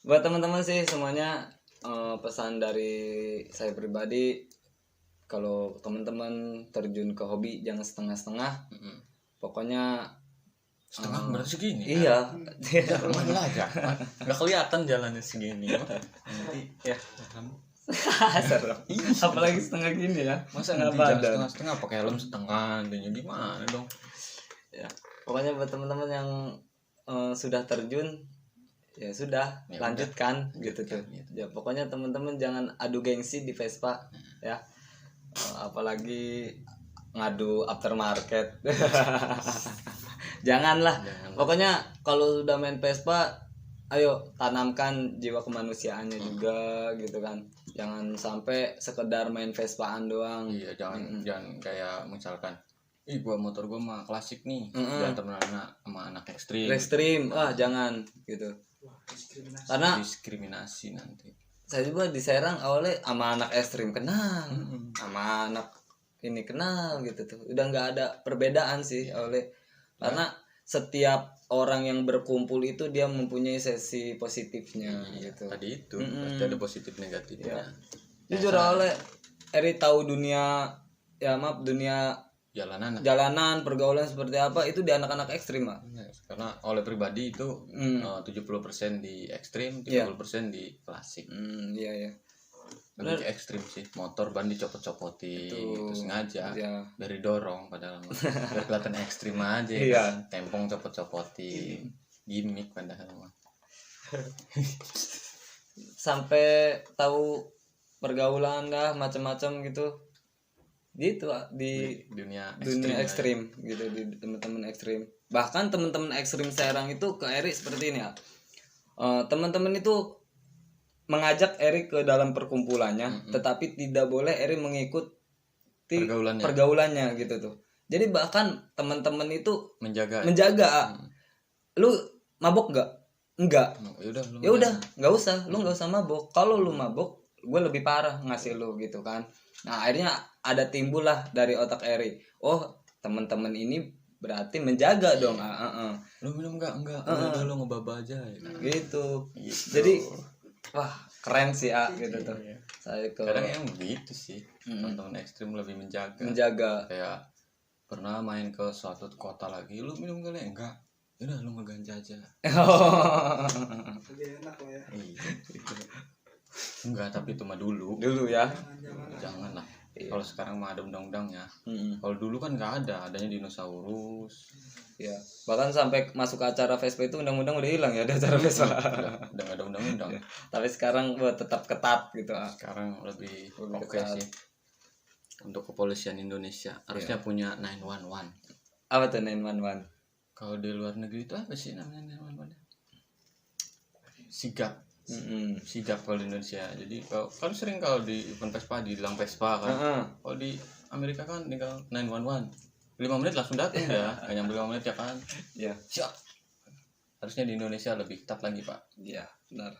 Buat teman-teman sih semuanya, pesan dari saya pribadi, kalau teman-teman terjun ke hobi jangan setengah-setengah. Pokoknya setengah berarti segini. Iya. Jangan lah, jangan. Nggak kelihatan jalannya segini. Nanti ya kamu. Serem. Apalagi setengah gini ya. Masa nanti jalan setengah pakai helm setengah, dan gimana dong? Ya. Pokoknya buat teman-teman yang sudah terjun, ya sudah Ya lanjutkan gitu tuh. gitu. Ya pokoknya teman-teman jangan adu gengsi di Vespa ya. Apalagi ngadu aftermarket. Janganlah. Pokoknya kalau udah main Vespa, ayo tanamkan jiwa kemanusiaannya juga gitu kan. Jangan sampai sekedar main Vespaan doang. Iya, jangan kayak misalkan gua motor gua mah klasik nih, jangan temenan sama anak ekstrim. Jangan gitu. Karena diskriminasi nanti. Saya juga di Serang awalnya sama anak ekstrim kenal, sama anak ini kenal gitu tuh. Udah nggak ada perbedaan sih awalnya. Karena setiap orang yang berkumpul itu dia mempunyai sesi positifnya gitu. Tadi itu pasti ada positif negatifnya. Jujur awalnya Eri tahu dunia jalanan pergaulan seperti apa itu di anak-anak ekstrim Pak. Karena oleh pribadi itu 70% di ekstrim, 30% di klasik. Iya. Lebih ekstrim sih, motor ban dicopot-copotin gitu sengaja dari dorong padahal biar kelihatan ekstrim aja kan. Tempong copot-copotin gimmick padahal mah. Sampai tahu pergaulan dah macam-macam gitu di dunia ekstrim gitu, di teman-teman ekstrim. Bahkan teman-teman ekstrim Serang itu ke Eri seperti ini ya. Teman-teman itu mengajak Eri ke dalam perkumpulannya, tetapi tidak boleh Eri mengikuti pergaulannya gitu tuh. Jadi bahkan teman-teman itu menjaga. Lu mabok nggak? Enggak. Ya udah, nggak usah. Lu nggak usah mabok. Kalau lu mabok, gue lebih parah ngasih lu gitu kan. Nah akhirnya ada timbul lah dari otak Eri. Oh teman-teman ini berarti menjaga dong. Lu minum enggak? Udah lu ngebaba aja ya. Gitu. Jadi wah keren sih gitu tuh. Saya kadang emang begitu sih. Teman-teman ekstrim lebih menjaga. Kayak pernah main ke suatu kota lagi, lu minum kali enggak? Udah lu ngeganja aja. Lebih enak lah ya. Enggak, tapi itu mah dulu ya. Jangan lah. Kalau sekarang mah ada undang-undangnya. Kalau dulu kan nggak adanya dinosaurus. Ya, bahkan sampai masuk ke acara Vespa itu undang-undang udah hilang ya, ada acara Vespa. Udah nggak ada undang-undang. Tapi sekarang tetap ketat gitu. Sekarang lebih oke sih. Untuk kepolisian Indonesia harusnya punya 911. Apa tuh 911? Kalau di luar negeri itu apa sih namanya 911? Sigap. Sigap kalau di Indonesia. Jadi kalau sering kalau di event Vespa dibilang Vespa kan. Kalau di Amerika kan tinggal 911. 5 menit langsung datang ya. Gak nyampe 5 menit ya kan. Iya. Siap. Harusnya di Indonesia lebih ketat lagi, Pak. Iya, benar.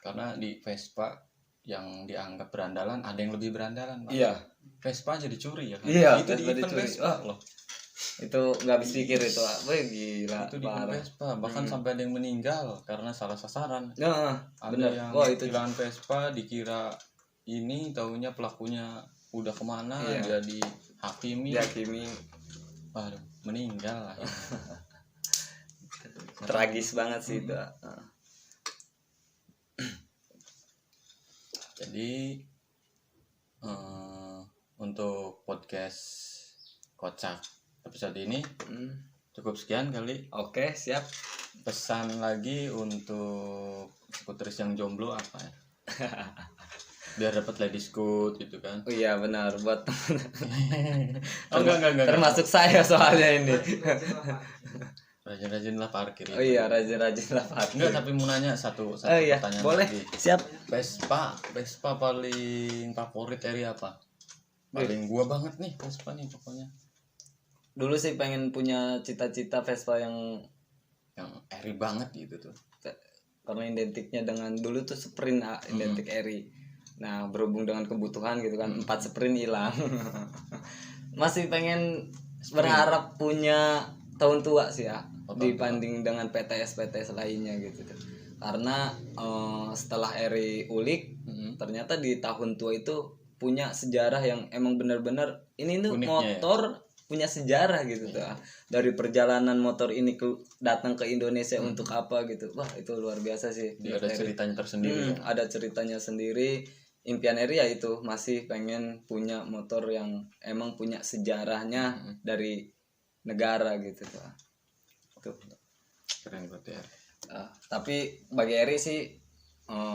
Karena di Vespa yang dianggap berandalan ada yang lebih berandalan, Pak. Iya. Vespa aja dicuri ya kan. Iya, itu di event Vespa loh. Itu nggak habis pikir itu, wah gila. Itu di Vespa bahkan sampai ada yang meninggal karena salah sasaran. Ada bener. yang itu hilang Vespa dikira ini, taunya pelakunya udah kemana, dia dihakimi. Waduh, meninggal lah. Tragis banget sih itu. Jadi untuk podcast kocak episode ini cukup sekian kali. Oke, siap. Pesan lagi untuk skuteris yang jomblo apa ya? Biar dapat ladies good gitu kan. Oh iya benar, buat enggak. Termasuk saya soalnya ini. Rajin-rajin lah parkir. Oh iya, rajin-rajin lah parkir. Enggak, tapi mau nanya satu pertanyaan boleh. lagi. Siap. Vespa paling favorit Eri apa? Paling gua banget nih Vespa nih pokoknya. Dulu sih pengen punya cita-cita Vespa yang Eri banget gitu tuh. Karena identiknya dengan dulu tuh sprint identik Eri. Nah, berhubung dengan kebutuhan gitu kan, 4 sprint hilang. Masih pengen berharap punya tahun tua sih ya, dibanding dengan PTS lainnya gitu tuh. Karena setelah Eri ulik, ternyata di tahun tua itu punya sejarah yang emang benar-benar ini tuh motor punya sejarah gitu tuh. Dari perjalanan motor ini datang ke Indonesia untuk apa gitu. Wah, itu luar biasa sih. Dia ada ceritanya tersendiri. Ada ceritanya sendiri. Impian Eri ya itu, masih pengen punya motor yang emang punya sejarahnya dari negara gitu tuh. Keren banget ya. Tapi bagi Eri sih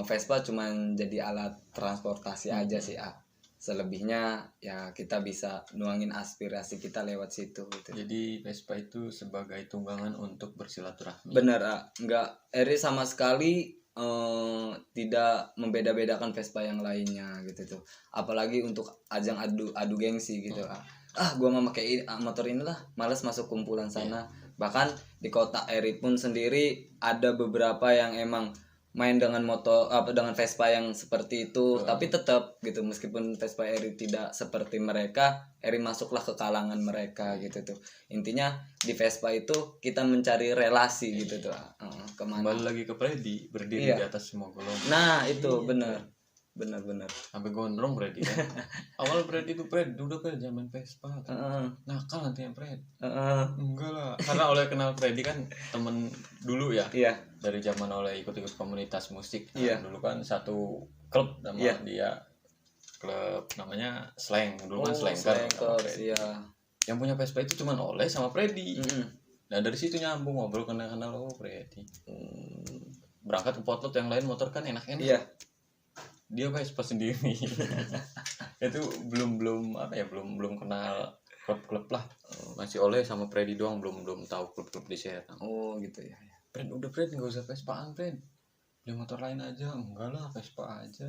Vespa cuman jadi alat transportasi aja sih. Selebihnya ya kita bisa nuangin aspirasi kita lewat situ gitu. Jadi Vespa itu sebagai tunggangan untuk bersilaturahmi. Bener, nggak, Eri sama sekali tidak membeda-bedakan Vespa yang lainnya gitu tuh. Apalagi untuk ajang adu gengsi gitu. Gua mau pakai motor inilah, males masuk kumpulan sana. Bahkan di kota Eri pun sendiri ada beberapa yang emang main dengan dengan Vespa yang seperti itu, tapi tetap gitu, meskipun Vespa Eri tidak seperti mereka, Eri masuklah ke kalangan mereka gitu tuh. Intinya di Vespa itu kita mencari relasi gitu tuh. Kemana? Kembali lagi ke Freddy, berdiri di atas semua golongan. Nah itu benar. Sampai gondrong Freddy kan. Awal Freddy itu udah zaman Vespa. Nakal nanti yang Fred. Enggak lah. Karena oleh kenal Freddy kan temen dulu ya. Iya. Dari zaman oleh ikut-ikut komunitas musik. Iya. Dulu kan satu klub nama dia, klub namanya Slang. Dulu kan Slankers. Iya. Yang punya Vespa itu cuma oleh sama Freddy. Nah dari situ nyambung ngobrol kenal Freddy. Berangkat ke potlot yang lain motor kan enak-enak. Iya. Dia Vespa sendiri. Itu belum kenal klub-klub lah. Masih oleh sama Freddy doang, belum tahu klub-klub di Serang. Oh gitu ya. Fred nggak usah Vespaan Fred, beli motor lain aja. Enggak lah, Vespa aja.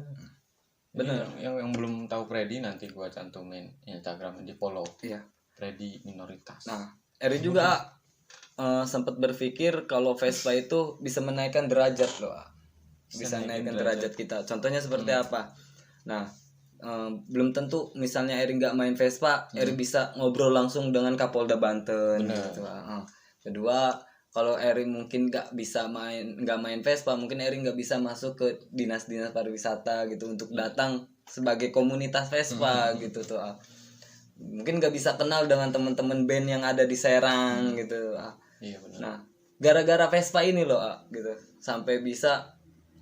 Bener. Yang belum tahu Freddy nanti gua cantumin Instagram di follow. Iya. Freddy Minoritas. Nah, Eri juga sempat berpikir kalau Vespa itu bisa menaikkan derajat loh. Bisa naikkan derajat kita. Contohnya seperti apa? Nah, belum tentu misalnya Eri nggak main Vespa, Eri bisa ngobrol langsung dengan Kapolda Banten. Gitu. Kedua, kalau Eri mungkin nggak main Vespa, mungkin Eri nggak bisa masuk ke dinas-dinas pariwisata gitu untuk datang sebagai komunitas Vespa gitu tuh. Mungkin nggak bisa kenal dengan teman-teman band yang ada di Serang gitu. Iya benar. Nah, gara-gara Vespa ini loh gitu, sampai bisa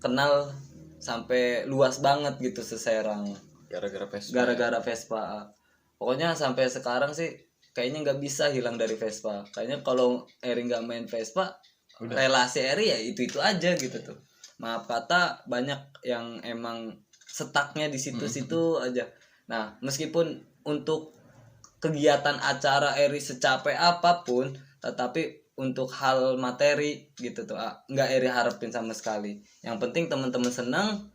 kenal sampai luas banget gitu se-Serang. Gara-gara Vespa. Pokoknya sampai sekarang sih kayaknya nggak bisa hilang dari Vespa. Kayaknya kalau Eri nggak main Vespa, relasi Eri ya itu aja gitu tuh. Maaf kata, banyak yang emang stucknya di situ-situ aja. Nah, meskipun untuk kegiatan acara Eri secapek apapun, tetapi untuk hal materi gitu tuh nggak Eri harapin sama sekali. Yang penting teman-teman senang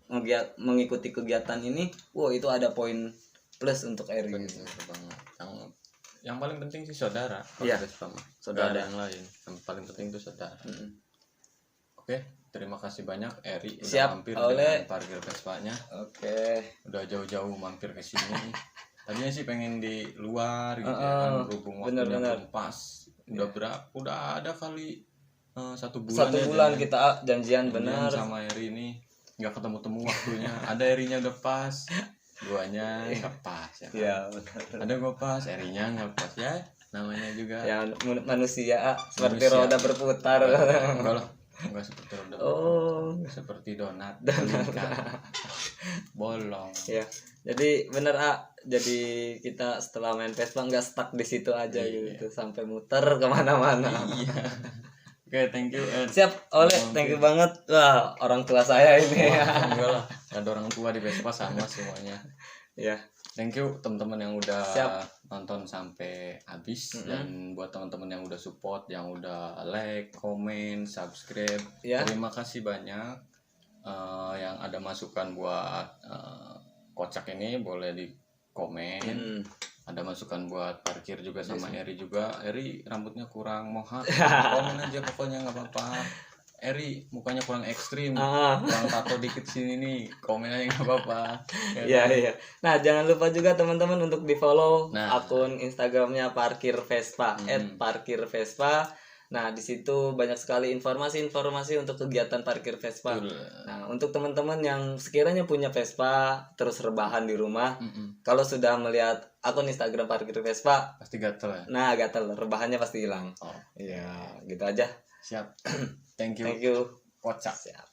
mengikuti kegiatan ini. Itu ada poin plus untuk Eri gitu. Yang paling penting sih saudara. Iya. Saudara yang lain. Yang paling penting itu saudara. Oke, terima kasih banyak Eri udah mampir dengan parkir Vespanya. Oke. Udah jauh-jauh mampir ke sini. Tadinya sih pengen di luar gitu kan, berhubung waktunya belum pas. Udah ada kali 1 bulan ya, kita janjian benar sama Eri ini nggak ketemu waktunya. Ada Erinya udah pas, duanya nggak pas ya kan? Ya, ada gue pas, Erinya nggak pas ya, namanya juga ya manusia seperti roda berputar. Enggak seperti roda seperti donat bolong ya. Jadi bener jadi kita setelah main Vespa nggak stuck di situ aja gitu, sampai muter kemana-mana. Oke, thank you Ed. Siap, thank you banget. Wah, orang tua saya ini. Enggak lah, ada orang tua di Vespa sama semuanya. Ya. Thank you teman-teman yang udah nonton sampai habis, dan buat teman-teman yang udah support, yang udah like, komen, subscribe. Terima kasih banyak. Yang ada masukan buat kocak ini boleh di komen. Ada masukan buat parkir juga sama Eri juga. Eri rambutnya kurang mohak, komen aja pokoknya nggak apa-apa. Eri mukanya kurang ekstrim, kurang tato dikit sini nih, komen aja nggak apa-apa. Iya. Nah, jangan lupa juga teman-teman untuk di follow akun Instagramnya Parkir Vespa, @parkirvespa. Nah, di situ banyak sekali informasi untuk kegiatan parkir Vespa. Nah, untuk teman-teman yang sekiranya punya Vespa terus rebahan di rumah, kalau sudah melihat akun Instagram Parkir Vespa, pasti gatel ya. Nah, gatel, rebahannya pasti hilang. Iya, gitu aja. Siap. Thank you. Thank you. Kocak. Siap.